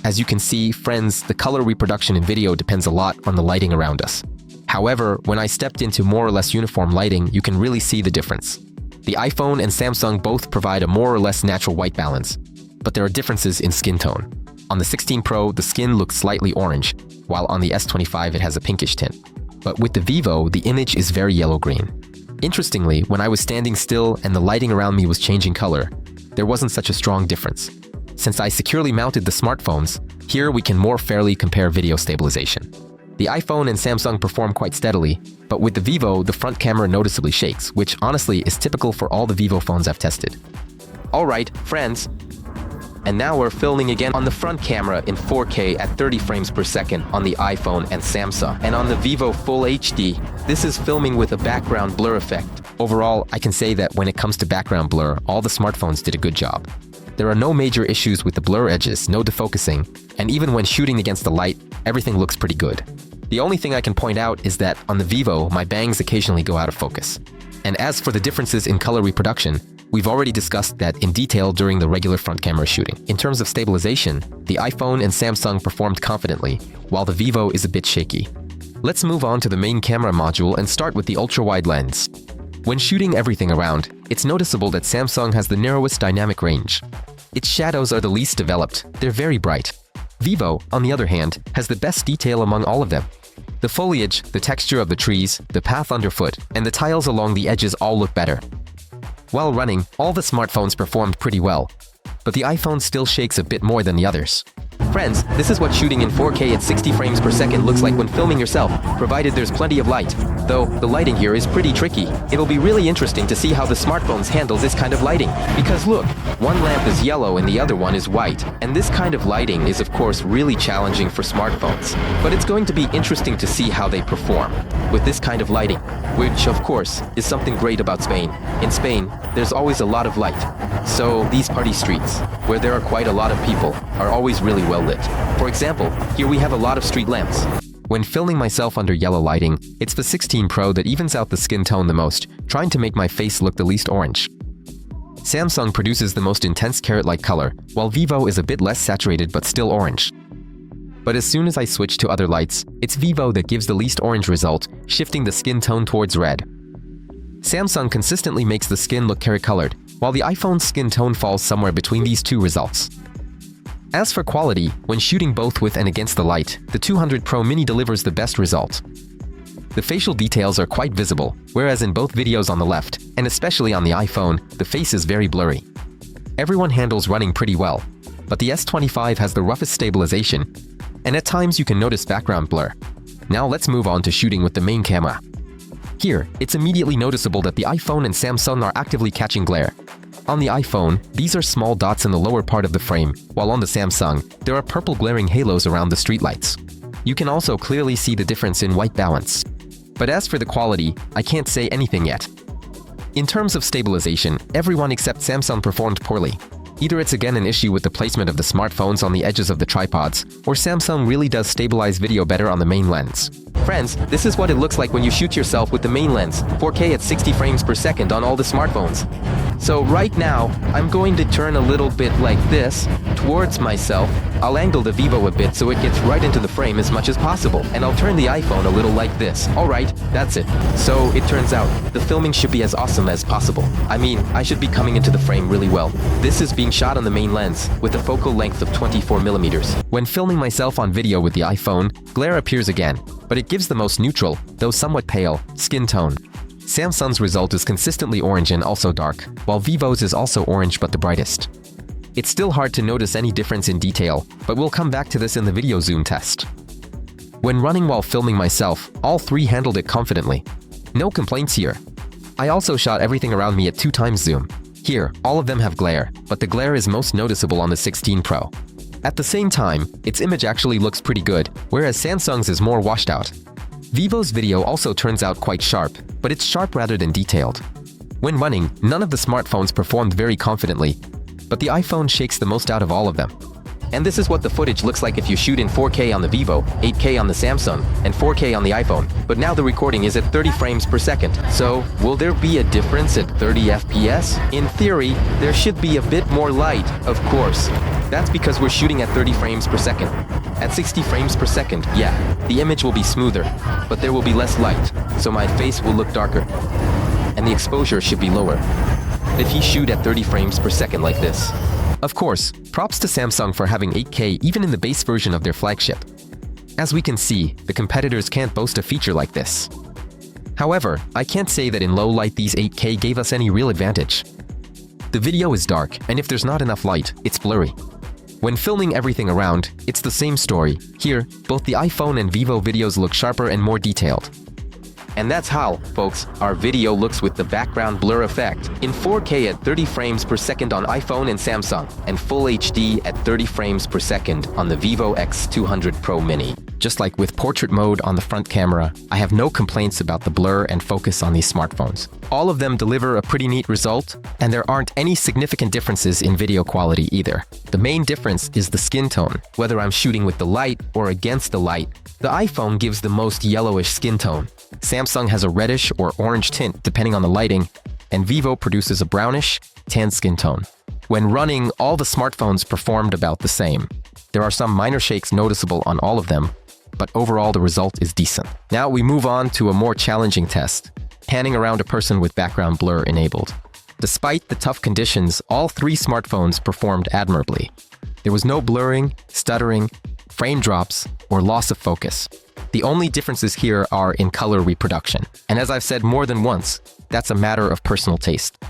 As you can see, friends, the color reproduction in video depends a lot on the lighting around us. However, when I stepped into more or less uniform lighting, you can really see the difference. The iPhone and Samsung both provide a more or less natural white balance, but there are differences in skin tone. On the 16 Pro, the skin looks slightly orange, while on the S25 it has a pinkish tint. But with the Vivo, the image is very yellow-green. Interestingly, when I was standing still and the lighting around me was changing color, there wasn't such a strong difference. Since I securely mounted the smartphones, here we can more fairly compare video stabilization. The iPhone and Samsung perform quite steadily, but with the Vivo, the front camera noticeably shakes, which honestly is typical for all the Vivo phones I've tested. Alright, friends. And now we're filming again on the front camera in 4K at 30 frames per second on the iPhone and Samsung. And on the Vivo Full HD, this is filming with a background blur effect, Overall, I can say that when it comes to background blur, all the smartphones did a good job. There are no major issues with the blur edges, no defocusing, and even when shooting against the light, everything looks pretty good. The only thing I can point out is that on the Vivo, my bangs occasionally go out of focus. And as for the differences in color reproduction, we've already discussed that in detail during the regular front camera shooting. In terms of stabilization, the iPhone and Samsung performed confidently, while the Vivo is a bit shaky. Let's move on to the main camera module and start with the ultra-wide lens. When shooting everything around, it's noticeable that Samsung has the narrowest dynamic range. Its shadows are the least developed, they're very bright. Vivo, on the other hand, has the best detail among all of them. The foliage, the texture of the trees, the path underfoot, and the tiles along the edges all look better. While running, all the smartphones performed pretty well, but the iPhone still shakes a bit more than the others. Friends, this is what shooting in 4K at 60 frames per second looks like when filming yourself, provided there's plenty of light. Though, the lighting here is pretty tricky. It'll be really interesting to see how the smartphones handle this kind of lighting. Because look, one lamp is yellow and the other one is white. And this kind of lighting is of course really challenging for smartphones. But it's going to be interesting to see how they perform with this kind of lighting, which of course is something great about Spain. In Spain, there's always a lot of light. So these party streets, where there are quite a lot of people, are always really well lit. For example, here we have a lot of street lamps. When filming myself under yellow lighting, it's the 16 Pro that evens out the skin tone the most, trying to make my face look the least orange. Samsung produces the most intense carrot-like color, while Vivo is a bit less saturated but still orange. But as soon as I switch to other lights, it's Vivo that gives the least orange result, shifting the skin tone towards red. Samsung consistently makes the skin look carrot-colored, while the iPhone's skin tone falls somewhere between these two results. As for quality, when shooting both with and against the light, the 200 Pro Mini delivers the best result. The facial details are quite visible, whereas in both videos on the left, and especially on the iPhone, the face is very blurry. Everyone handles running pretty well, but the S25 has the roughest stabilization, and at times you can notice background blur. Now let's move on to shooting with the main camera. Here, it's immediately noticeable that the iPhone and Samsung are actively catching glare. On the iPhone, these are small dots in the lower part of the frame, while on the Samsung, there are purple glaring halos around the streetlights. You can also clearly see the difference in white balance. But as for the quality, I can't say anything yet. In terms of stabilization, everyone except Samsung performed poorly. Either it's again an issue with the placement of the smartphones on the edges of the tripods, or Samsung really does stabilize video better on the main lens. Friends, this is what it looks like when you shoot yourself with the main lens, 4K at 60 frames per second on all the smartphones. So right now, I'm going to turn a little bit like this, towards myself. I'll angle the Vivo a bit so it gets right into the frame as much as possible, and I'll turn the iPhone a little like this. Alright, that's it. So it turns out, the filming should be as awesome as possible. I mean, I should be coming into the frame really well. This is being shot on the main lens, with a focal length of 24mm. When filming myself on video with the iPhone, glare appears again, but it gives the most neutral, though somewhat pale, skin tone. Samsung's result is consistently orange and also dark, while Vivo's is also orange but the brightest. It's still hard to notice any difference in detail, but we'll come back to this in the video zoom test. When running while filming myself, all three handled it confidently. No complaints here. I also shot everything around me at 2x zoom. Here, all of them have glare, but the glare is most noticeable on the 16 Pro. At the same time, its image actually looks pretty good, whereas Samsung's is more washed out. Vivo's video also turns out quite sharp, but it's sharp rather than detailed. When running, none of the smartphones performed very confidently, but the iPhone shakes the most out of all of them. And this is what the footage looks like if you shoot in 4K on the Vivo, 8K on the Samsung, and 4K on the iPhone. But now the recording is at 30 frames per second. So, will there be a difference at 30 FPS? In theory, there should be a bit more light, of course. That's because we're shooting at 30 frames per second. At 60 frames per second, yeah, the image will be smoother, but there will be less light, so my face will look darker. And the exposure should be lower. If you shoot at 30 frames per second like this. Of course, props to Samsung for having 8K even in the base version of their flagship. As we can see, the competitors can't boast a feature like this. However, I can't say that in low light these 8K gave us any real advantage. The video is dark, and if there's not enough light, it's blurry. When filming everything around, it's the same story. Here, both the iPhone and Vivo videos look sharper and more detailed. And that's how, folks, our video looks with the background blur effect in 4K at 30 frames per second on iPhone and Samsung, and Full HD at 30 frames per second on the Vivo X200 Pro Mini. Just like with portrait mode on the front camera, I have no complaints about the blur and focus on these smartphones. All of them deliver a pretty neat result, and there aren't any significant differences in video quality either. The main difference is the skin tone. Whether I'm shooting with the light or against the light, the iPhone gives the most yellowish skin tone. Samsung has a reddish or orange tint depending on the lighting, and Vivo produces a brownish, tan skin tone. When running, all the smartphones performed about the same. There are some minor shakes noticeable on all of them, but overall the result is decent. Now we move on to a more challenging test, panning around a person with background blur enabled. Despite the tough conditions, all three smartphones performed admirably. There was no blurring, stuttering, frame drops, or loss of focus. The only differences here are in color reproduction. And as I've said more than once, that's a matter of personal taste.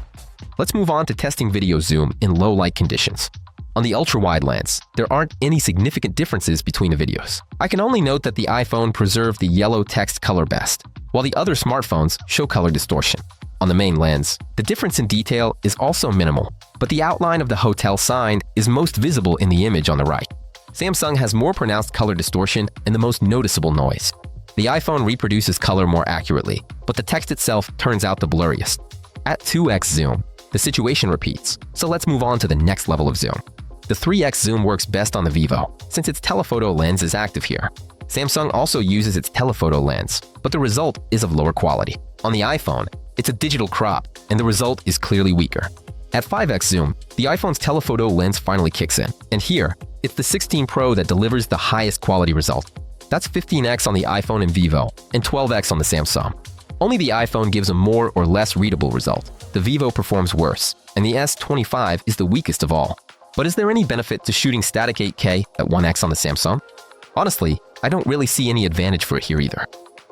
Let's move on to testing video zoom in low light conditions. On the ultra-wide lens, there aren't any significant differences between the videos. I can only note that the iPhone preserved the yellow text color best, while the other smartphones show color distortion. On the main lens, the difference in detail is also minimal, but the outline of the hotel sign is most visible in the image on the right. Samsung has more pronounced color distortion and the most noticeable noise. The iPhone reproduces color more accurately, but the text itself turns out the blurriest. At 2x zoom, the situation repeats, so let's move on to the next level of zoom. The 3x zoom works best on the Vivo, since its telephoto lens is active here. Samsung also uses its telephoto lens, but the result is of lower quality. On the iPhone, it's a digital crop, and the result is clearly weaker. At 5x zoom, the iPhone's telephoto lens finally kicks in, and here, it's the 16 Pro that delivers the highest quality result. That's 15x on the iPhone and Vivo, and 12x on the Samsung. Only the iPhone gives a more or less readable result. The Vivo performs worse, and the S25 is the weakest of all. But is there any benefit to shooting static 8K at 1x on the Samsung? Honestly, I don't really see any advantage for it here either.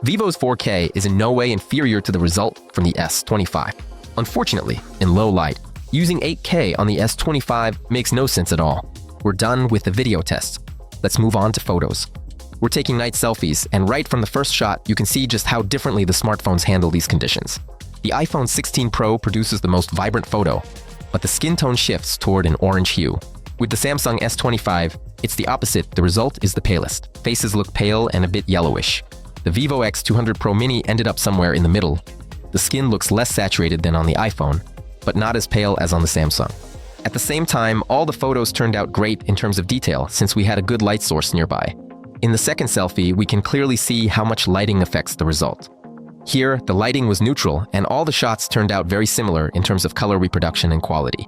Vivo's 4K is in no way inferior to the result from the S25. Unfortunately, in low light, using 8K on the S25 makes no sense at all. We're done with the video test. Let's move on to photos. We're taking night selfies, and right from the first shot, you can see just how differently the smartphones handle these conditions. The iPhone 16 Pro produces the most vibrant photo, but the skin tone shifts toward an orange hue. With the Samsung S25, it's the opposite. The result is the palest. Faces look pale and a bit yellowish. The Vivo X200 Pro Mini ended up somewhere in the middle. The skin looks less saturated than on the iPhone, but not as pale as on the Samsung. At the same time, all the photos turned out great in terms of detail since we had a good light source nearby. In the second selfie, we can clearly see how much lighting affects the result. Here, the lighting was neutral, and all the shots turned out very similar in terms of color reproduction and quality.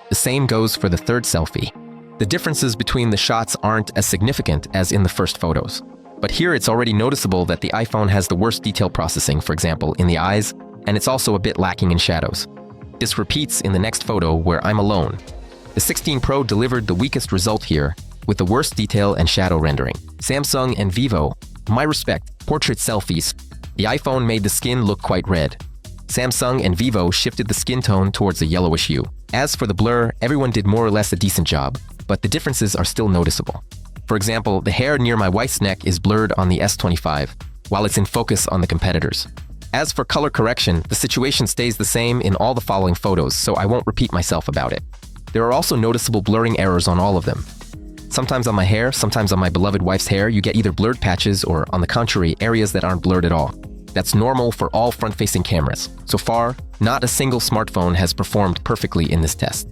The same goes for the third selfie. The differences between the shots aren't as significant as in the first photos. But here it's already noticeable that the iPhone has the worst detail processing, for example, in the eyes, and it's also a bit lacking in shadows. This repeats in the next photo where I'm alone. The 16 Pro delivered the weakest result here, with the worst detail and shadow rendering. Samsung and Vivo, my respect, portrait selfies. The iPhone made the skin look quite red. Samsung and Vivo shifted the skin tone towards a yellowish hue. As for the blur, everyone did more or less a decent job, but the differences are still noticeable. For example, the hair near my wife's neck is blurred on the S25, while it's in focus on the competitors. As for color correction, the situation stays the same in all the following photos, so I won't repeat myself about it. There are also noticeable blurring errors on all of them. Sometimes on my hair, sometimes on my beloved wife's hair, you get either blurred patches or, on the contrary, areas that aren't blurred at all. That's normal for all front-facing cameras. So far, not a single smartphone has performed perfectly in this test.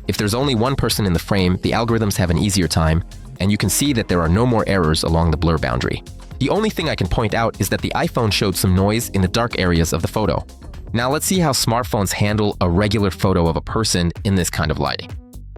If there's only one person in the frame, the algorithms have an easier time, and you can see that there are no more errors along the blur boundary. The only thing I can point out is that the iPhone showed some noise in the dark areas of the photo. Now let's see how smartphones handle a regular photo of a person in this kind of lighting.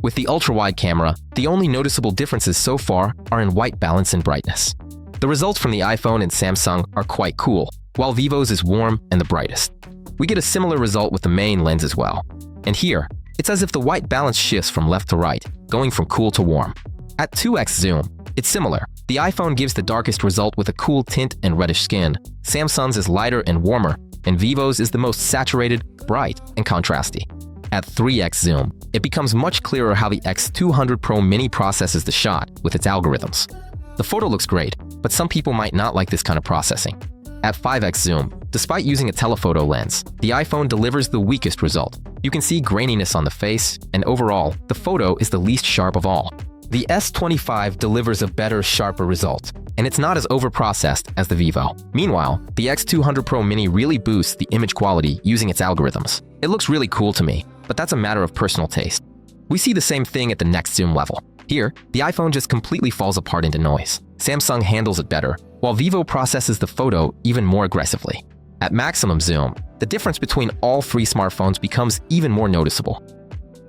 With the ultra-wide camera, the only noticeable differences so far are in white balance and brightness. The results from the iPhone and Samsung are quite cool, while Vivo's is warm and the brightest. We get a similar result with the main lens as well. And here, it's as if the white balance shifts from left to right, going from cool to warm. At 2x zoom, it's similar. The iPhone gives the darkest result with a cool tint and reddish skin. Samsung's is lighter and warmer, and Vivo's is the most saturated, bright, and contrasty. At 3x zoom, it becomes much clearer how the X200 Pro Mini processes the shot with its algorithms. The photo looks great, but some people might not like this kind of processing. At 5x zoom, despite using a telephoto lens, the iPhone delivers the weakest result. You can see graininess on the face, and overall, the photo is the least sharp of all. The S25 delivers a better, sharper result. and it's not as overprocessed as the Vivo. Meanwhile, the X200 Pro Mini really boosts the image quality using its algorithms. It looks really cool to me, but that's a matter of personal taste. We see the same thing at the next zoom level. Here, the iPhone just completely falls apart into noise. Samsung handles it better, while Vivo processes the photo even more aggressively. At maximum zoom, the difference between all three smartphones becomes even more noticeable.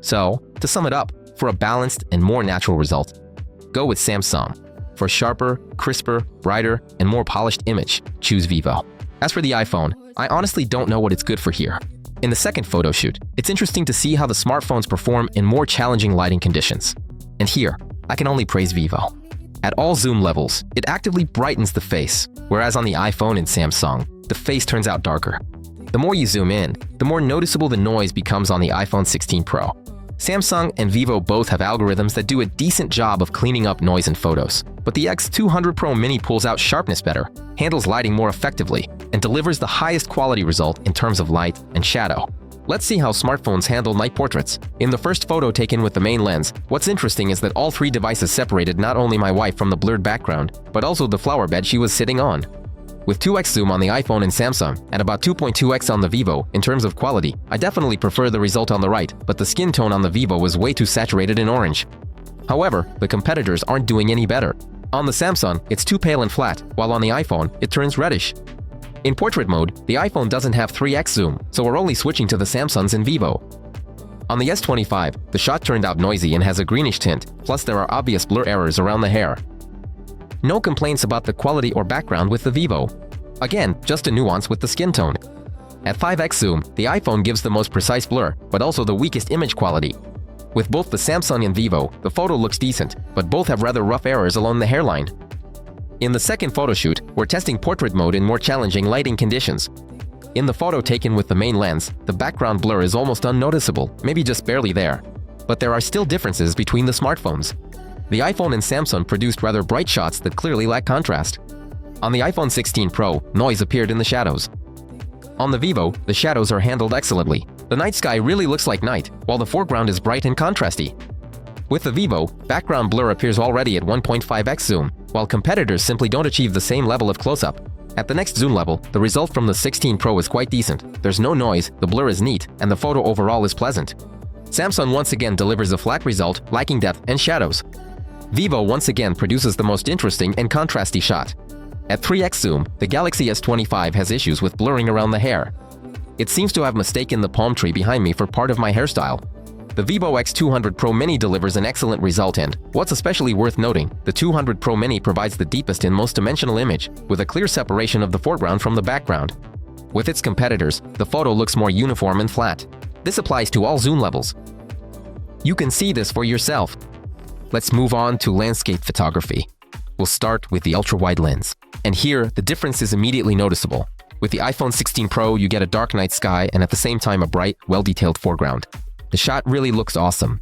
So, to sum it up, for a balanced and more natural result, go with Samsung. For a sharper, crisper, brighter, and more polished image, choose Vivo. As for the iPhone, I honestly don't know what it's good for here. In the second photo shoot, it's interesting to see how the smartphones perform in more challenging lighting conditions. And here, I can only praise Vivo. At all zoom levels, it actively brightens the face, whereas on the iPhone and Samsung, the face turns out darker. The more you zoom in, the more noticeable the noise becomes on the iPhone 16 Pro. Samsung and Vivo both have algorithms that do a decent job of cleaning up noise in photos, but the X200 Pro Mini pulls out sharpness better, handles lighting more effectively, and delivers the highest quality result in terms of light and shadow. Let's see how smartphones handle night portraits. In the first photo taken with the main lens, what's interesting is that all three devices separated not only my wife from the blurred background, but also the flower bed she was sitting on. With 2x zoom on the iPhone and Samsung, and about 2.2x on the Vivo, in terms of quality, I definitely prefer the result on the right, but the skin tone on the Vivo was way too saturated in orange. However, the competitors aren't doing any better. On the Samsung, it's too pale and flat, while on the iPhone, it turns reddish. In portrait mode, the iPhone doesn't have 3x zoom, so we're only switching to the Samsungs and Vivo. On the S25, the shot turned out noisy and has a greenish tint, plus there are obvious blur errors around the hair. No complaints about the quality or background with the Vivo. Again, just a nuance with the skin tone. At 5x zoom, the iPhone gives the most precise blur, but also the weakest image quality. With both the Samsung and Vivo, the photo looks decent, but both have rather rough errors along the hairline. In the second photo shoot, we're testing portrait mode in more challenging lighting conditions. In the photo taken with the main lens, the background blur is almost unnoticeable, maybe just barely there. But there are still differences between the smartphones. The iPhone and Samsung produced rather bright shots that clearly lack contrast. On the iPhone 16 Pro, noise appeared in the shadows. On the Vivo, the shadows are handled excellently. The night sky really looks like night, while the foreground is bright and contrasty. With the Vivo, background blur appears already at 1.5x zoom, while competitors simply don't achieve the same level of close-up. At the next zoom level, the result from the 16 Pro is quite decent. There's no noise, the blur is neat, and the photo overall is pleasant. Samsung once again delivers a flat result, lacking depth and shadows. Vivo once again produces the most interesting and contrasty shot. At 3x zoom, the Galaxy S25 has issues with blurring around the hair. It seems to have mistaken the palm tree behind me for part of my hairstyle. The Vivo X200 Pro Mini delivers an excellent result, and what's especially worth noting, the 200 Pro Mini provides the deepest and most dimensional image, with a clear separation of the foreground from the background. With its competitors, the photo looks more uniform and flat. This applies to all zoom levels. You can see this for yourself. Let's move on to landscape photography. We'll start with the ultra-wide lens. And here, the difference is immediately noticeable. With the iPhone 16 Pro, you get a dark night sky and at the same time a bright, well-detailed foreground. The shot really looks awesome.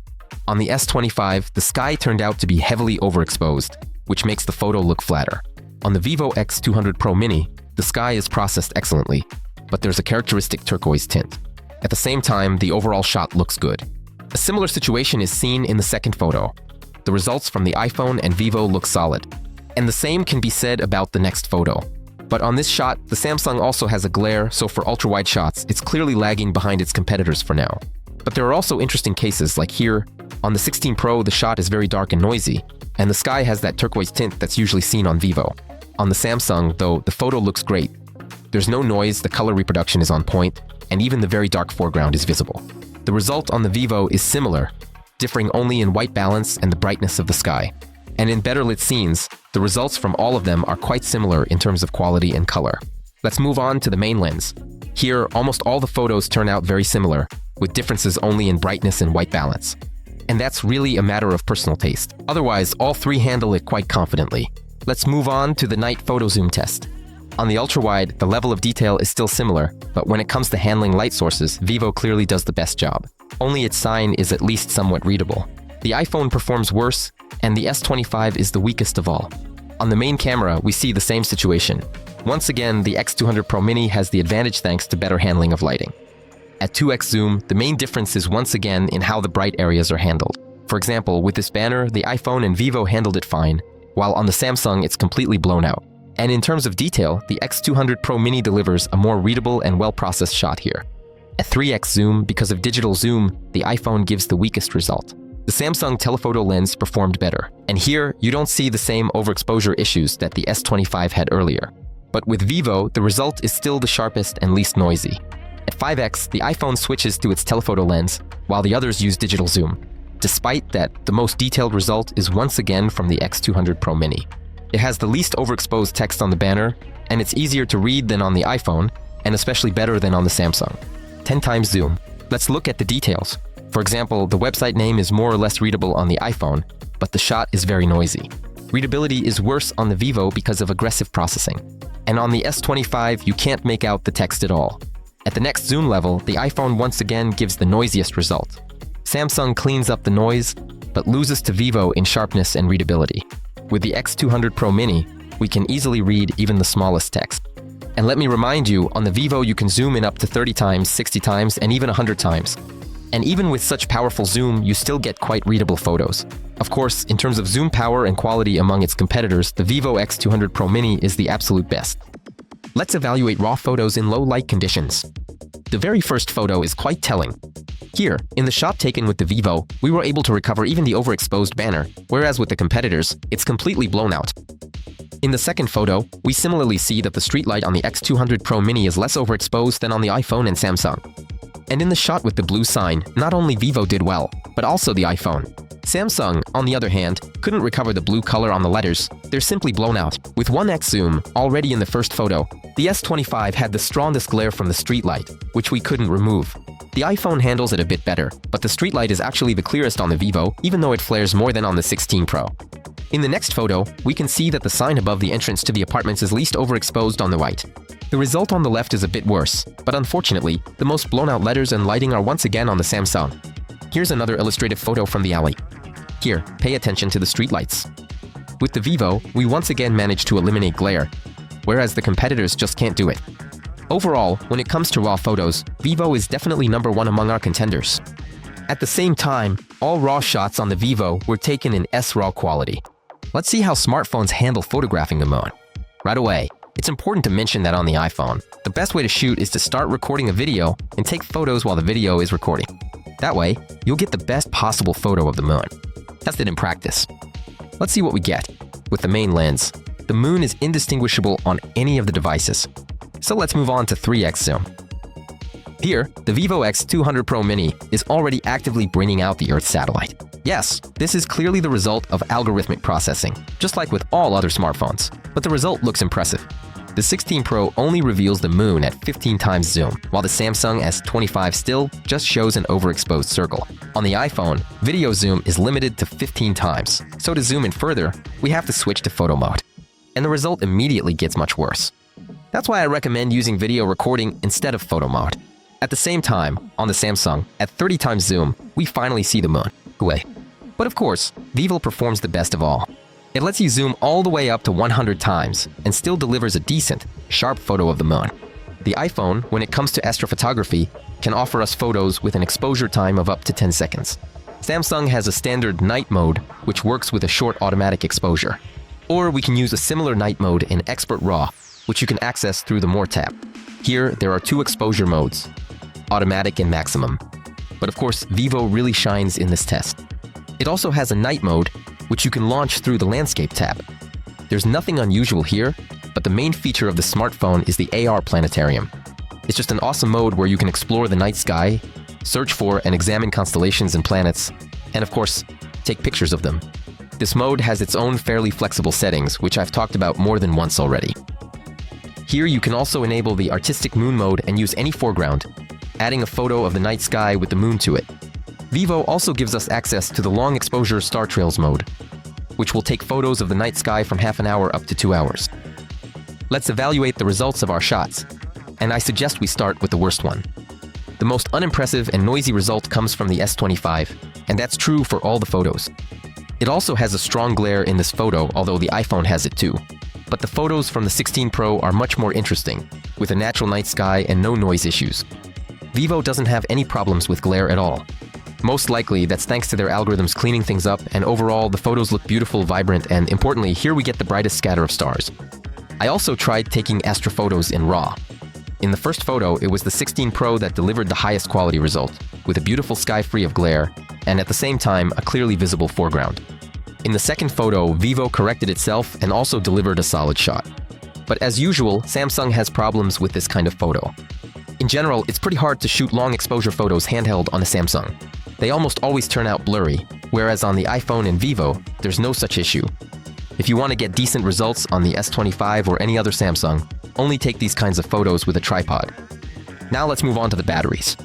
On the S25, the sky turned out to be heavily overexposed, which makes the photo look flatter. On the Vivo X200 Pro Mini, the sky is processed excellently, but there's a characteristic turquoise tint. At the same time, the overall shot looks good. A similar situation is seen in the second photo. The results from the iPhone and Vivo look solid. And the same can be said about the next photo. But on this shot, the Samsung also has a glare, so for ultra-wide shots, it's clearly lagging behind its competitors for now. But there are also interesting cases, like here. On the 16 Pro, the shot is very dark and noisy, and the sky has that turquoise tint that's usually seen on Vivo. On the Samsung, though, the photo looks great. There's no noise, the color reproduction is on point, and even the very dark foreground is visible. The result on the Vivo is similar, differing only in white balance and the brightness of the sky. And in better lit scenes, the results from all of them are quite similar in terms of quality and color. Let's move on to the main lens. Here, almost all the photos turn out very similar, with differences only in brightness and white balance. And that's really a matter of personal taste. Otherwise, all three handle it quite confidently. Let's move on to the night photo zoom test. On the ultra-wide, the level of detail is still similar, but when it comes to handling light sources, Vivo clearly does the best job. Only its sign is at least somewhat readable. The iPhone performs worse, and the S25 is the weakest of all. On the main camera, we see the same situation. Once again, the X200 Pro Mini has the advantage thanks to better handling of lighting. At 2x zoom, the main difference is once again in how the bright areas are handled. For example, with this banner, the iPhone and Vivo handled it fine, while on the Samsung it's completely blown out. And in terms of detail, the X200 Pro Mini delivers a more readable and well-processed shot here. At 3x zoom, because of digital zoom, the iPhone gives the weakest result. The Samsung telephoto lens performed better, and here you don't see the same overexposure issues that the S25 had earlier. But with Vivo, the result is still the sharpest and least noisy. At 5x, the iPhone switches to its telephoto lens, while the others use digital zoom. Despite that, the most detailed result is once again from the X200 Pro Mini. It has the least overexposed text on the banner, and it's easier to read than on the iPhone, and especially better than on the Samsung. 10 times zoom. Let's look at the details. For example, the website name is more or less readable on the iPhone, but the shot is very noisy. Readability is worse on the Vivo because of aggressive processing. And on the S25, you can't make out the text at all. At the next zoom level, the iPhone once again gives the noisiest result. Samsung cleans up the noise, but loses to Vivo in sharpness and readability. With the X200 Pro Mini, we can easily read even the smallest text. And let me remind you, on the Vivo you can zoom in up to 30 times, 60 times, and even 100 times. And even with such powerful zoom, you still get quite readable photos. Of course, in terms of zoom power and quality among its competitors, the Vivo X200 Pro Mini is the absolute best. Let's evaluate raw photos in low light conditions. The very first photo is quite telling. Here, in the shot taken with the Vivo, we were able to recover even the overexposed banner, whereas with the competitors, it's completely blown out. In the second photo, we similarly see that the street light on the X200 Pro Mini is less overexposed than on the iPhone and Samsung. And in the shot with the blue sign, not only Vivo did well, but also the iPhone. Samsung, on the other hand, couldn't recover the blue color on the letters. They're simply blown out. With 1x zoom, already in the first photo, the S25 had the strongest glare from the street light, which we couldn't remove. The iPhone handles it a bit better, but the street light is actually the clearest on the Vivo, even though it flares more than on the 16 Pro. In the next photo, we can see that the sign above the entrance to the apartments is least overexposed on the right. The result on the left is a bit worse, but unfortunately, the most blown out letters and lighting are once again on the Samsung. Here's another illustrative photo from the alley. Here, pay attention to the streetlights. With the Vivo, we once again managed to eliminate glare, whereas the competitors just can't do it. Overall, when it comes to raw photos, Vivo is definitely number one among our contenders. At the same time, all raw shots on the Vivo were taken in S-RAW quality. Let's see how smartphones handle photographing the moon. Right away, it's important to mention that on the iPhone, the best way to shoot is to start recording a video and take photos while the video is recording. That way, you'll get the best possible photo of the moon. Test it in practice. Let's see what we get. With the main lens, the moon is indistinguishable on any of the devices. So let's move on to 3x zoom. Here, the Vivo X200 Pro Mini is already actively bringing out the Earth satellite. Yes, this is clearly the result of algorithmic processing, just like with all other smartphones, but the result looks impressive. The 16 Pro only reveals the moon at 15 times zoom, while the Samsung S25 still just shows an overexposed circle. On the iPhone, video zoom is limited to 15 times, so to zoom in further, we have to switch to photo mode. And the result immediately gets much worse. That's why I recommend using video recording instead of photo mode. At the same time, on the Samsung, at 30 times zoom, we finally see the moon. But of course, Vivo performs the best of all. It lets you zoom all the way up to 100 times and still delivers a decent, sharp photo of the moon. The iPhone, when it comes to astrophotography, can offer us photos with an exposure time of up to 10 seconds. Samsung has a standard night mode, which works with a short automatic exposure. Or we can use a similar night mode in Expert RAW, which you can access through the More tab. Here, there are two exposure modes, automatic and maximum. But of course, Vivo really shines in this test. It also has a night mode, which you can launch through the Landscape tab. There's nothing unusual here, but the main feature of the smartphone is the AR Planetarium. It's just an awesome mode where you can explore the night sky, search for and examine constellations and planets, and of course, take pictures of them. This mode has its own fairly flexible settings, which I've talked about more than once already. Here you can also enable the artistic moon mode and use any foreground, adding a photo of the night sky with the moon to it. Vivo also gives us access to the long exposure Star Trails mode, which will take photos of the night sky from half an hour up to 2 hours. Let's evaluate the results of our shots, and I suggest we start with the worst one. The most unimpressive and noisy result comes from the S25, and that's true for all the photos. It also has a strong glare in this photo, although the iPhone has it too. But the photos from the 16 Pro are much more interesting, with a natural night sky and no noise issues. Vivo doesn't have any problems with glare at all. Most likely, that's thanks to their algorithms cleaning things up, and overall, the photos look beautiful, vibrant, and importantly, here we get the brightest scatter of stars. I also tried taking astrophotos in RAW. In the first photo, it was the 16 Pro that delivered the highest quality result, with a beautiful sky free of glare, and at the same time, a clearly visible foreground. In the second photo, Vivo corrected itself and also delivered a solid shot. But as usual, Samsung has problems with this kind of photo. In general, it's pretty hard to shoot long exposure photos handheld on a Samsung. They almost always turn out blurry, whereas on the iPhone and Vivo, there's no such issue. If you want to get decent results on the S25 or any other Samsung, only take these kinds of photos with a tripod. Now let's move on to the batteries.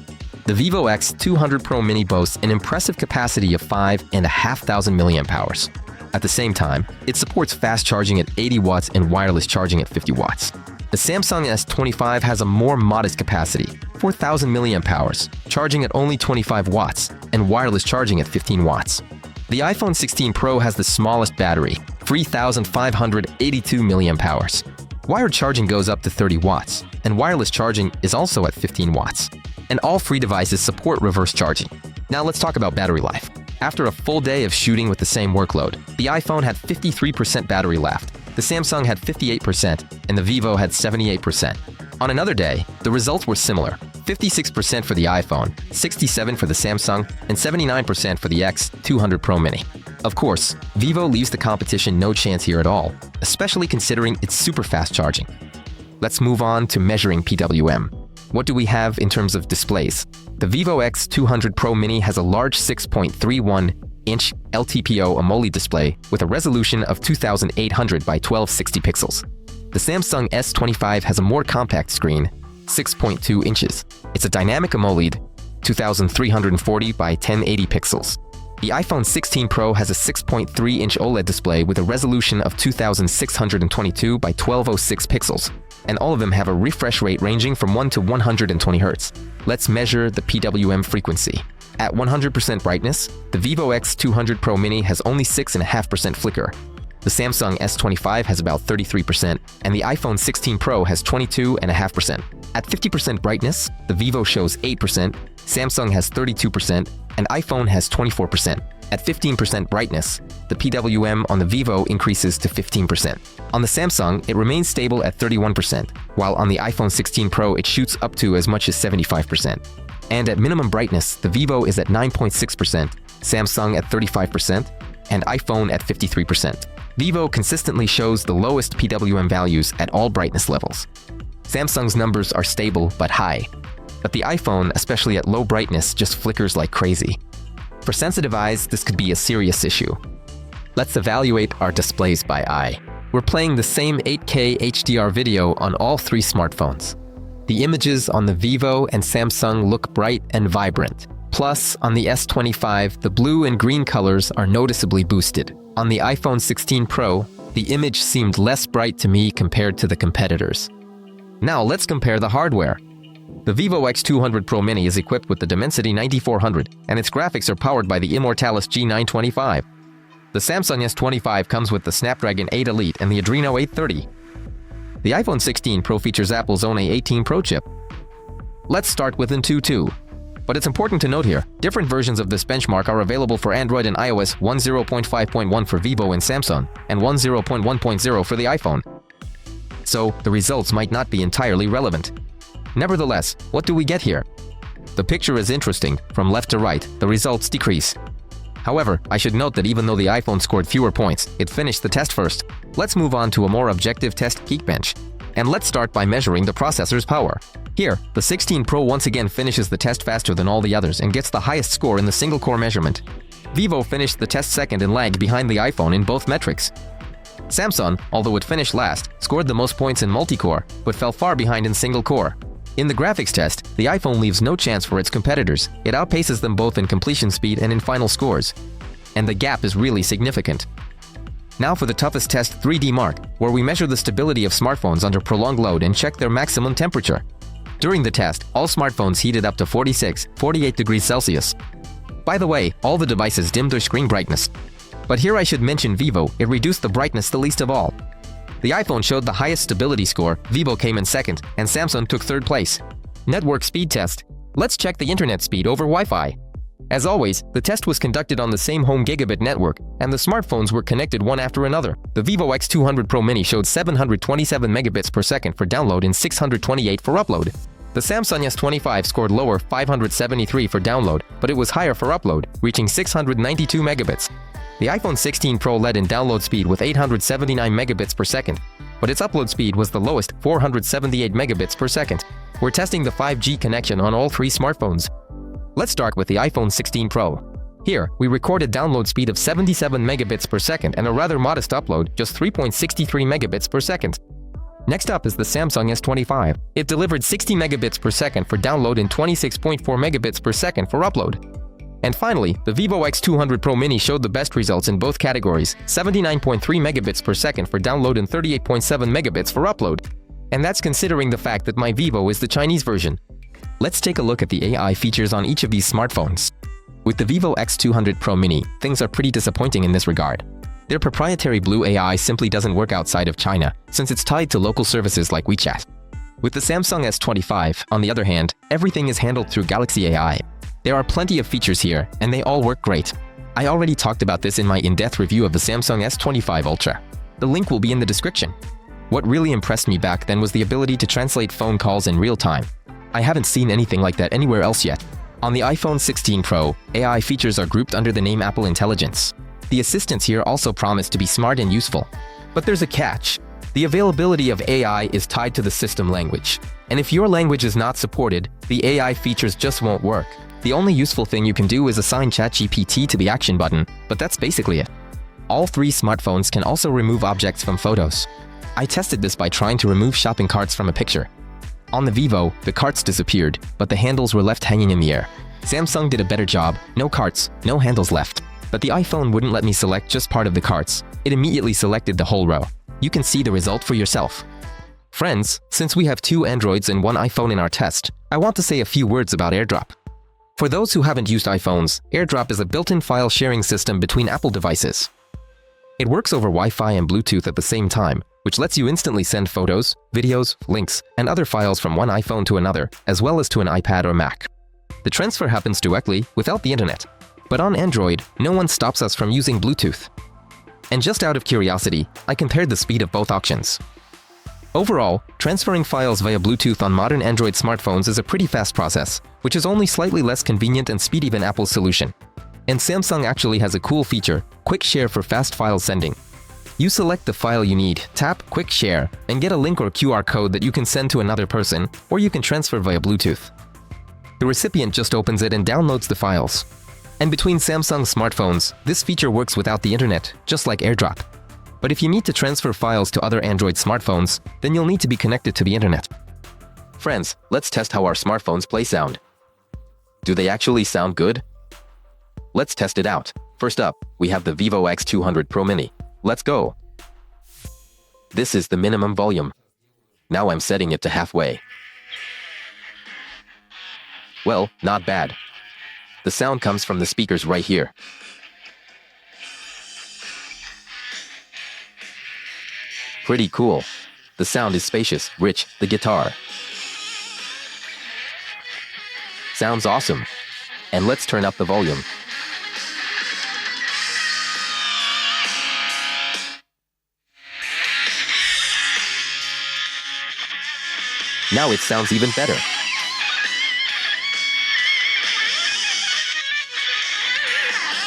The Vivo X200 Pro Mini boasts an impressive capacity of 5,500 mAh. At the same time, it supports fast charging at 80 watts and wireless charging at 50 watts. The Samsung S25 has a more modest capacity, 4,000 mAh, charging at only 25 watts, and wireless charging at 15 watts. The iPhone 16 Pro has the smallest battery, 3,582 mAh. Wired charging goes up to 30 watts, and wireless charging is also at 15 watts. And all three devices support reverse charging. Now let's talk about battery life. After a full day of shooting with the same workload, the iPhone had 53% battery left, the Samsung had 58%, and the Vivo had 78%. On another day, the results were similar: 56% for the iPhone, 67% for the Samsung, and 79% for the X200 Pro Mini. Of course, Vivo leaves the competition no chance here at all, especially considering its super fast charging. Let's move on to measuring PWM. What do we have in terms of displays? The Vivo X200 Pro Mini has a large 6.31-inch LTPO AMOLED display with a resolution of 2800 by 1260 pixels. The Samsung S25 has a more compact screen, 6.2 inches. It's a dynamic AMOLED, 2340 by 1080 pixels. The iPhone 16 Pro has a 6.3-inch OLED display with a resolution of 2622 by 1206 pixels, and all of them have a refresh rate ranging from 1 to 120 Hz. Let's measure the PWM frequency. At 100% brightness, the Vivo X200 Pro Mini has only 6.5% flicker. The Samsung S25 has about 33%, and the iPhone 16 Pro has 22.5%. At 50% brightness, the Vivo shows 8%, Samsung has 32%, and iPhone has 24%. At 15% brightness, the PWM on the Vivo increases to 15%. On the Samsung, it remains stable at 31%, while on the iPhone 16 Pro it shoots up to as much as 75%. And at minimum brightness, the Vivo is at 9.6%, Samsung at 35%, and iPhone at 53%. Vivo consistently shows the lowest PWM values at all brightness levels. Samsung's numbers are stable but high, but the iPhone, especially at low brightness, just flickers like crazy. For sensitive eyes, this could be a serious issue. Let's evaluate our displays by eye. We're playing the same 8K HDR video on all three smartphones. The images on the Vivo and Samsung look bright and vibrant. Plus, on the S25, the blue and green colors are noticeably boosted. On the iPhone 16 Pro, the image seemed less bright to me compared to the competitors. Now let's compare the hardware. The Vivo X200 Pro Mini is equipped with the Dimensity 9400, and its graphics are powered by the Immortalis G925. The Samsung S25 comes with the Snapdragon 8 Elite and the Adreno 830. The iPhone 16 Pro features Apple's own A18 Pro chip. Let's start with Antutu 2. But it's important to note here, different versions of this benchmark are available for Android and iOS 10.5.1 for Vivo and Samsung, and 10.1.0 for the iPhone. So, the results might not be entirely relevant. Nevertheless, what do we get here? The picture is interesting. From left to right, the results decrease. However, I should note that even though the iPhone scored fewer points, it finished the test first. Let's move on to a more objective test, Geekbench. And let's start by measuring the processor's power. Here, the 16 Pro once again finishes the test faster than all the others and gets the highest score in the single-core measurement. Vivo finished the test second and lagged behind the iPhone in both metrics. Samsung, although it finished last, scored the most points in multi-core, but fell far behind in single-core. In the graphics test, the iPhone leaves no chance for its competitors. It outpaces them both in completion speed and in final scores. And the gap is really significant. Now for the toughest test, 3D Mark, where we measure the stability of smartphones under prolonged load and check their maximum temperature. During the test, all smartphones heated up to 48 degrees Celsius. By the way, all the devices dimmed their screen brightness. But here I should mention Vivo, it reduced the brightness the least of all. The iPhone showed the highest stability score, Vivo came in second, and Samsung took third place. Network speed test. Let's check the internet speed over Wi-Fi. As always, the test was conducted on the same home gigabit network, and the smartphones were connected one after another. The Vivo X200 Pro Mini showed 727 megabits per second for download and 628 for upload. The Samsung S25 scored lower, 573 for download, but it was higher for upload, reaching 692 megabits. The iPhone 16 Pro led in download speed with 879 megabits per second, but its upload speed was the lowest, 478 megabits per second. We're testing the 5G connection on all three smartphones. Let's start with the iPhone 16 Pro. Here, we recorded download speed of 77 megabits per second and a rather modest upload, just 3.63 megabits per second. Next up is the Samsung S25. It delivered 60 megabits per second for download and 26.4 megabits per second for upload. And finally, the Vivo X200 Pro Mini showed the best results in both categories, 79.3 megabits per second for download and 38.7 megabits for upload. And that's considering the fact that my Vivo is the Chinese version. Let's take a look at the AI features on each of these smartphones. With the Vivo X200 Pro Mini, things are pretty disappointing in this regard. Their proprietary Blue AI simply doesn't work outside of China, since it's tied to local services like WeChat. With the Samsung S25, on the other hand, everything is handled through Galaxy AI. There are plenty of features here, and they all work great. I already talked about this in my in-depth review of the Samsung S25 Ultra. The link will be in the description. What really impressed me back then was the ability to translate phone calls in real time. I haven't seen anything like that anywhere else yet. On the iPhone 16 Pro, AI features are grouped under the name Apple Intelligence. The assistants here also promise to be smart and useful. But there's a catch. The availability of AI is tied to the system language. And if your language is not supported, the AI features just won't work. The only useful thing you can do is assign ChatGPT to the action button, but that's basically it. All three smartphones can also remove objects from photos. I tested this by trying to remove shopping carts from a picture. On the Vivo, the carts disappeared, but the handles were left hanging in the air. Samsung did a better job, no carts, no handles left. But the iPhone wouldn't let me select just part of the carts. It immediately selected the whole row. You can see the result for yourself. Friends, since we have two Androids and one iPhone in our test, I want to say a few words about AirDrop. For those who haven't used iPhones, AirDrop is a built-in file sharing system between Apple devices. It works over Wi-Fi and Bluetooth at the same time, which lets you instantly send photos, videos, links, and other files from one iPhone to another, as well as to an iPad or Mac. The transfer happens directly, without the internet. But on Android, no one stops us from using Bluetooth. And just out of curiosity, I compared the speed of both options. Overall, transferring files via Bluetooth on modern Android smartphones is a pretty fast process, which is only slightly less convenient and speedy than Apple's solution. And Samsung actually has a cool feature, Quick Share for fast file sending. You select the file you need, tap Quick Share, and get a link or QR code that you can send to another person, or you can transfer via Bluetooth. The recipient just opens it and downloads the files. And between Samsung smartphones, this feature works without the internet, just like AirDrop. But if you need to transfer files to other Android smartphones, then you'll need to be connected to the internet. Friends, let's test how our smartphones play sound. Do they actually sound good? Let's test it out. First up, we have the Vivo X200 Pro Mini. Let's go. This is the minimum volume. Now I'm setting it to halfway. Well, not bad. The sound comes from the speakers right here. Pretty cool. The sound is spacious, rich, the guitar sounds awesome. And let's turn up the volume. Now it sounds even better.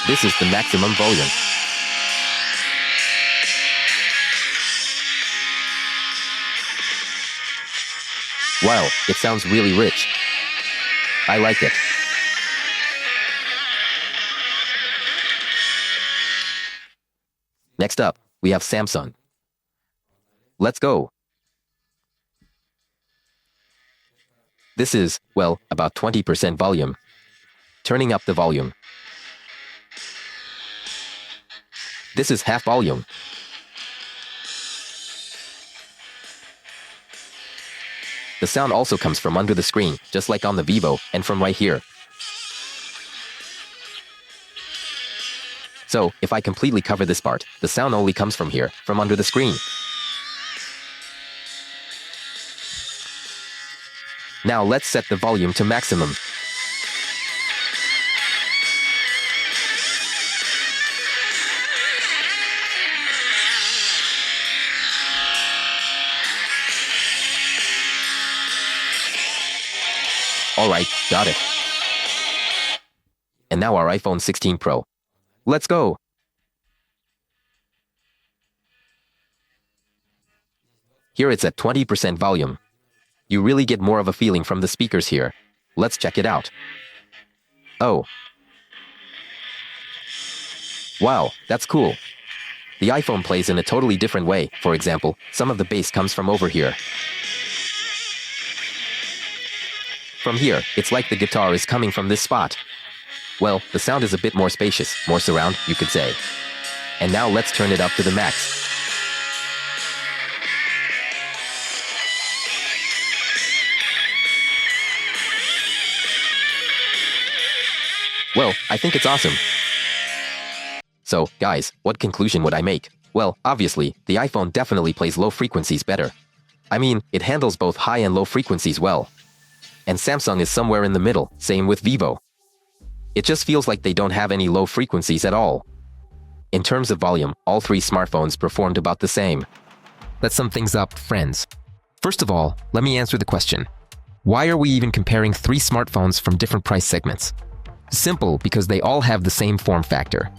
This is the maximum volume. Wow, it sounds really rich. I like it. Next up, we have Samsung. Let's go. This is, well, about 20% volume. Turning up the volume. This is half volume. The sound also comes from under the screen, just like on the Vivo, and from right here. So, if I completely cover this part, the sound only comes from here, from under the screen. Now let's set the volume to maximum. Alright, got it. And now our iPhone 16 Pro. Let's go! Here it's at 20% volume. You really get more of a feeling from the speakers here. Let's check it out. Oh. Wow, that's cool. The iPhone plays in a totally different way. For example, some of the bass comes from over here. From here, it's like the guitar is coming from this spot. Well, the sound is a bit more spacious, more surround, you could say. And now let's turn it up to the max. Well, I think it's awesome. So, guys, what conclusion would I make? Well, obviously, the iPhone definitely plays low frequencies better. I mean, it handles both high and low frequencies well. And Samsung is somewhere in the middle, same with Vivo. It just feels like they don't have any low frequencies at all. In terms of volume, all three smartphones performed about the same. Let's sum things up, friends. First of all, let me answer the question. Why are we even comparing three smartphones from different price segments? Simple, because they all have the same form factor.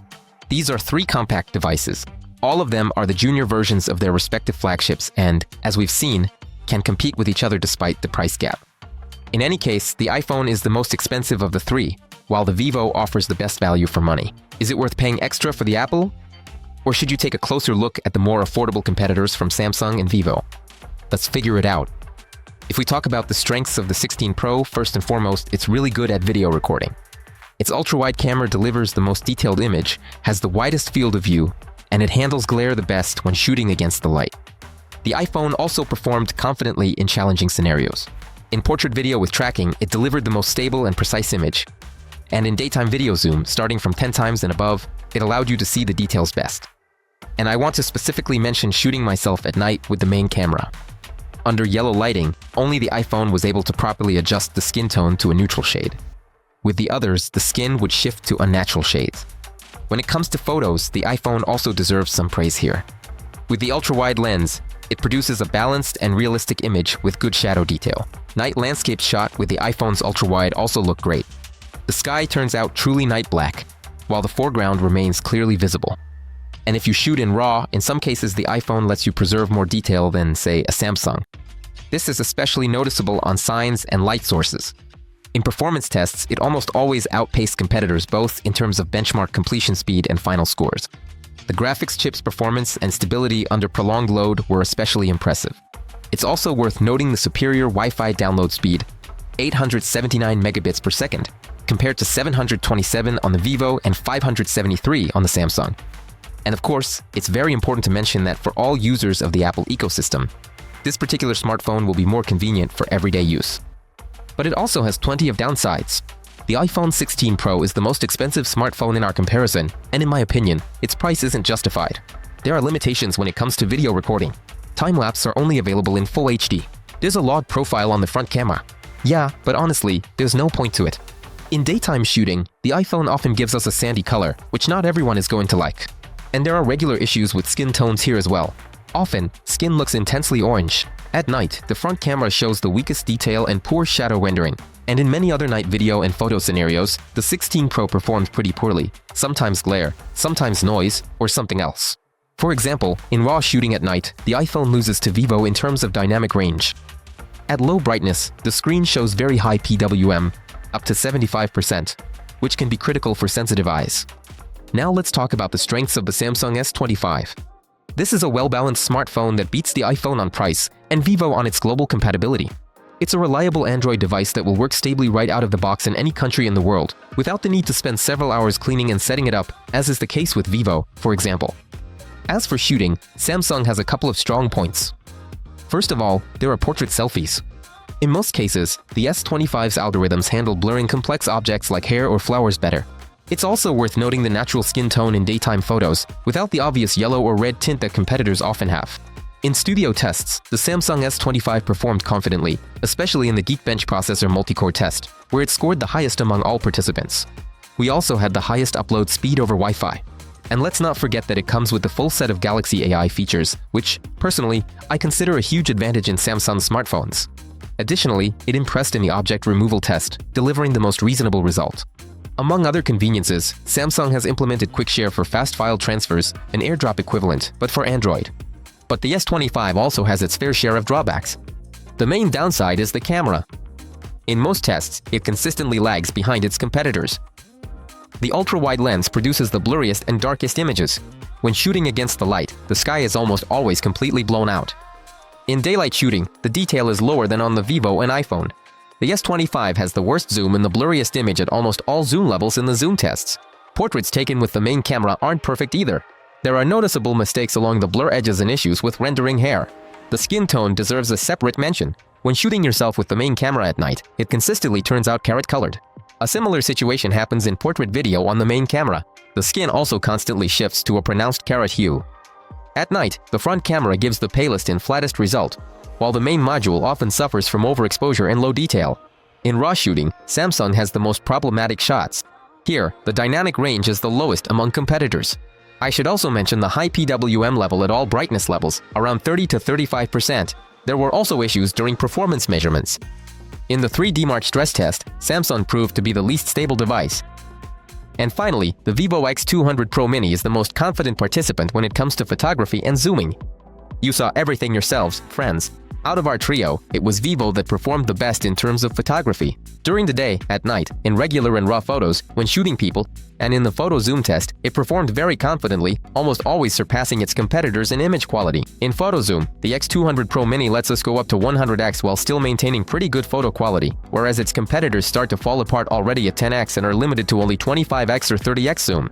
These are three compact devices. All of them are the junior versions of their respective flagships and, as we've seen, can compete with each other despite the price gap. In any case, the iPhone is the most expensive of the three, while the Vivo offers the best value for money. Is it worth paying extra for the Apple? Or should you take a closer look at the more affordable competitors from Samsung and Vivo? Let's figure it out. If we talk about the strengths of the 16 Pro, first and foremost, it's really good at video recording. Its ultra-wide camera delivers the most detailed image, has the widest field of view, and it handles glare the best when shooting against the light. The iPhone also performed confidently in challenging scenarios. In portrait video with tracking, it delivered the most stable and precise image. And in daytime video zoom, starting from 10 times and above, it allowed you to see the details best. And I want to specifically mention shooting myself at night with the main camera. Under yellow lighting, only the iPhone was able to properly adjust the skin tone to a neutral shade. With the others, the skin would shift to unnatural shades. When it comes to photos, the iPhone also deserves some praise here. With the ultra-wide lens, it produces a balanced and realistic image with good shadow detail. Night landscape shot with the iPhone's ultra-wide also look great. The sky turns out truly night black, while the foreground remains clearly visible. And if you shoot in RAW, in some cases the iPhone lets you preserve more detail than, say, a Samsung. This is especially noticeable on signs and light sources. In performance tests, it almost always outpaced competitors both in terms of benchmark completion speed and final scores. The graphics chip's performance and stability under prolonged load were especially impressive. It's also worth noting the superior Wi-Fi download speed, 879 megabits per second, compared to 727 on the Vivo and 573 on the Samsung. And of course, it's very important to mention that for all users of the Apple ecosystem, this particular smartphone will be more convenient for everyday use. But it also has plenty of downsides. The iPhone 16 Pro is the most expensive smartphone in our comparison, and in my opinion, its price isn't justified. There are limitations when it comes to video recording. Timelapse are only available in full HD. There's a log profile on the front camera. Yeah, but honestly, there's no point to it. In daytime shooting, the iPhone often gives us a sandy color, which not everyone is going to like. And there are regular issues with skin tones here as well. Often, skin looks intensely orange. At night, the front camera shows the weakest detail and poor shadow rendering. And in many other night video and photo scenarios, the 16 Pro performed pretty poorly. Sometimes glare, sometimes noise, or something else. For example, in RAW shooting at night, the iPhone loses to Vivo in terms of dynamic range. At low brightness, the screen shows very high PWM, up to 75%, which can be critical for sensitive eyes. Now let's talk about the strengths of the Samsung S25. This is a well-balanced smartphone that beats the iPhone on price and Vivo on its global compatibility. It's a reliable Android device that will work stably right out of the box in any country in the world, without the need to spend several hours cleaning and setting it up, as is the case with Vivo, for example. As for shooting, Samsung has a couple of strong points. First of all, there are portrait selfies. In most cases, the S25's algorithms handle blurring complex objects like hair or flowers better. It's also worth noting the natural skin tone in daytime photos, without the obvious yellow or red tint that competitors often have. In studio tests, the Samsung S25 performed confidently, especially in the Geekbench processor multi-core test, where it scored the highest among all participants. We also had the highest upload speed over Wi-Fi. And let's not forget that it comes with the full set of Galaxy AI features, which, personally, I consider a huge advantage in Samsung smartphones. Additionally, it impressed in the object removal test, delivering the most reasonable result. Among other conveniences, Samsung has implemented Quick Share for fast file transfers, an AirDrop equivalent, but for Android. But the S25 also has its fair share of drawbacks. The main downside is the camera. In most tests, it consistently lags behind its competitors. The ultra-wide lens produces the blurriest and darkest images. When shooting against the light, the sky is almost always completely blown out. In daylight shooting, the detail is lower than on the Vivo and iPhone. The S25 has the worst zoom and the blurriest image at almost all zoom levels in the zoom tests. Portraits taken with the main camera aren't perfect either. There are noticeable mistakes along the blur edges and issues with rendering hair. The skin tone deserves a separate mention. When shooting yourself with the main camera at night, it consistently turns out carrot-colored. A similar situation happens in portrait video on the main camera. The skin also constantly shifts to a pronounced carrot hue. At night, the front camera gives the palest and flattest result, while the main module often suffers from overexposure and low detail. In raw shooting, Samsung has the most problematic shots. Here, the dynamic range is the lowest among competitors. I should also mention the high PWM level at all brightness levels, around 30 to 35%. There were also issues during performance measurements. In the 3D Mark stress test, Samsung proved to be the least stable device. And finally, the Vivo X200 Pro Mini is the most confident participant when it comes to photography and zooming. You saw everything yourselves, friends. Out of our trio, it was Vivo that performed the best in terms of photography. During the day, at night, in regular and raw photos, when shooting people, and in the photo zoom test, it performed very confidently, almost always surpassing its competitors in image quality. In photo zoom, the X200 Pro Mini lets us go up to 100x while still maintaining pretty good photo quality, whereas its competitors start to fall apart already at 10x and are limited to only 25x or 30x zoom.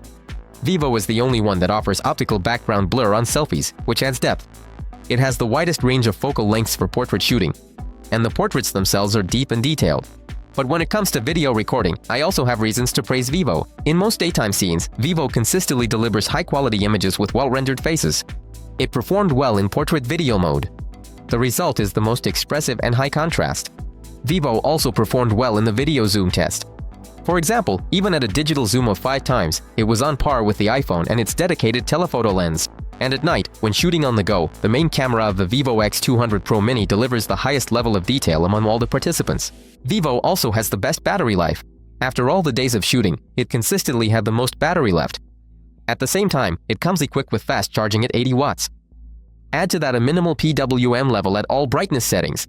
Vivo is the only one that offers optical background blur on selfies, which adds depth. It has the widest range of focal lengths for portrait shooting, and the portraits themselves are deep and detailed. But when it comes to video recording, I also have reasons to praise Vivo. In most daytime scenes, Vivo consistently delivers high-quality images with well-rendered faces. It performed well in portrait video mode. The result is the most expressive and high contrast. Vivo also performed well in the video zoom test. For example, even at a digital zoom of 5 times, it was on par with the iPhone and its dedicated telephoto lens. And at night, when shooting on the go, the main camera of the Vivo X200 Pro Mini delivers the highest level of detail among all the participants. Vivo also has the best battery life. After all the days of shooting, it consistently had the most battery left. At the same time, it comes equipped with fast charging at 80 watts. Add to that a minimal PWM level at all brightness settings.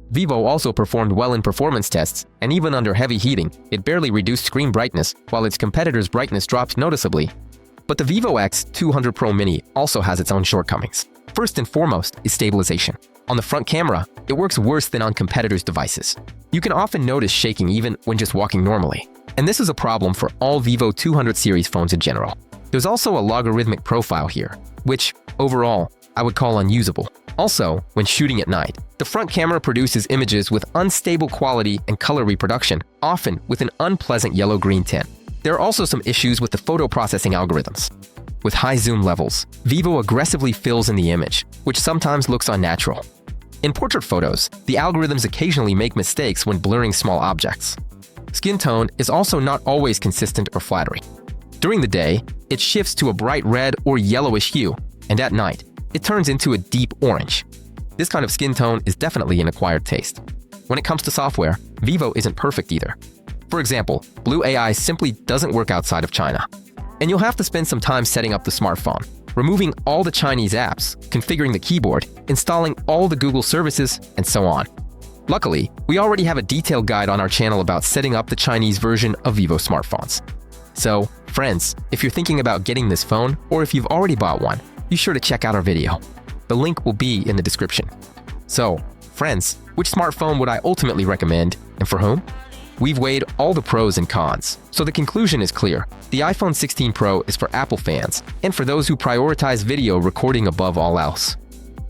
Vivo also performed well in performance tests, and even under heavy heating, it barely reduced screen brightness, while its competitors' brightness dropped noticeably. But the Vivo X200 Pro Mini also has its own shortcomings. First and foremost is stabilization. On the front camera, it works worse than on competitors' devices. You can often notice shaking even when just walking normally. And this is a problem for all Vivo 200 series phones in general. There's also a logarithmic profile here, which, overall, I would call unusable. Also, when shooting at night, the front camera produces images with unstable quality and color reproduction, often with an unpleasant yellow-green tint. There are also some issues with the photo processing algorithms. With high zoom levels, Vivo aggressively fills in the image, which sometimes looks unnatural. In portrait photos, the algorithms occasionally make mistakes when blurring small objects. Skin tone is also not always consistent or flattering. During the day, it shifts to a bright red or yellowish hue, and at night, it turns into a deep orange. This kind of skin tone is definitely an acquired taste. When it comes to software, Vivo isn't perfect either. For example, Blue AI simply doesn't work outside of China. And you'll have to spend some time setting up the smartphone, removing all the Chinese apps, configuring the keyboard, installing all the Google services, and so on. Luckily, we already have a detailed guide on our channel about setting up the Chinese version of Vivo smartphones. So, friends, if you're thinking about getting this phone, or if you've already bought one, be sure to check out our video. The link will be in the description. So, friends, which smartphone would I ultimately recommend, and for whom? We've weighed all the pros and cons, so the conclusion is clear. The iPhone 16 Pro is for Apple fans, and for those who prioritize video recording above all else.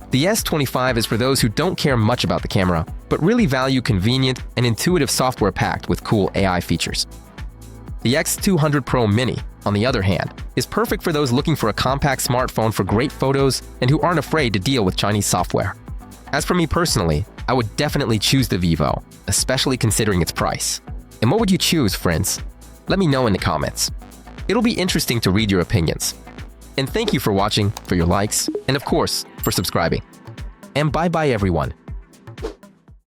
The S25 is for those who don't care much about the camera, but really value convenient and intuitive software packed with cool AI features. The X200 Pro Mini, on the other hand, is perfect for those looking for a compact smartphone for great photos and who aren't afraid to deal with Chinese software. As for me personally, I would definitely choose the Vivo, especially considering its price. And what would you choose, friends? Let me know in the comments. It'll be interesting to read your opinions. And thank you for watching, for your likes, and of course, for subscribing. And bye-bye everyone.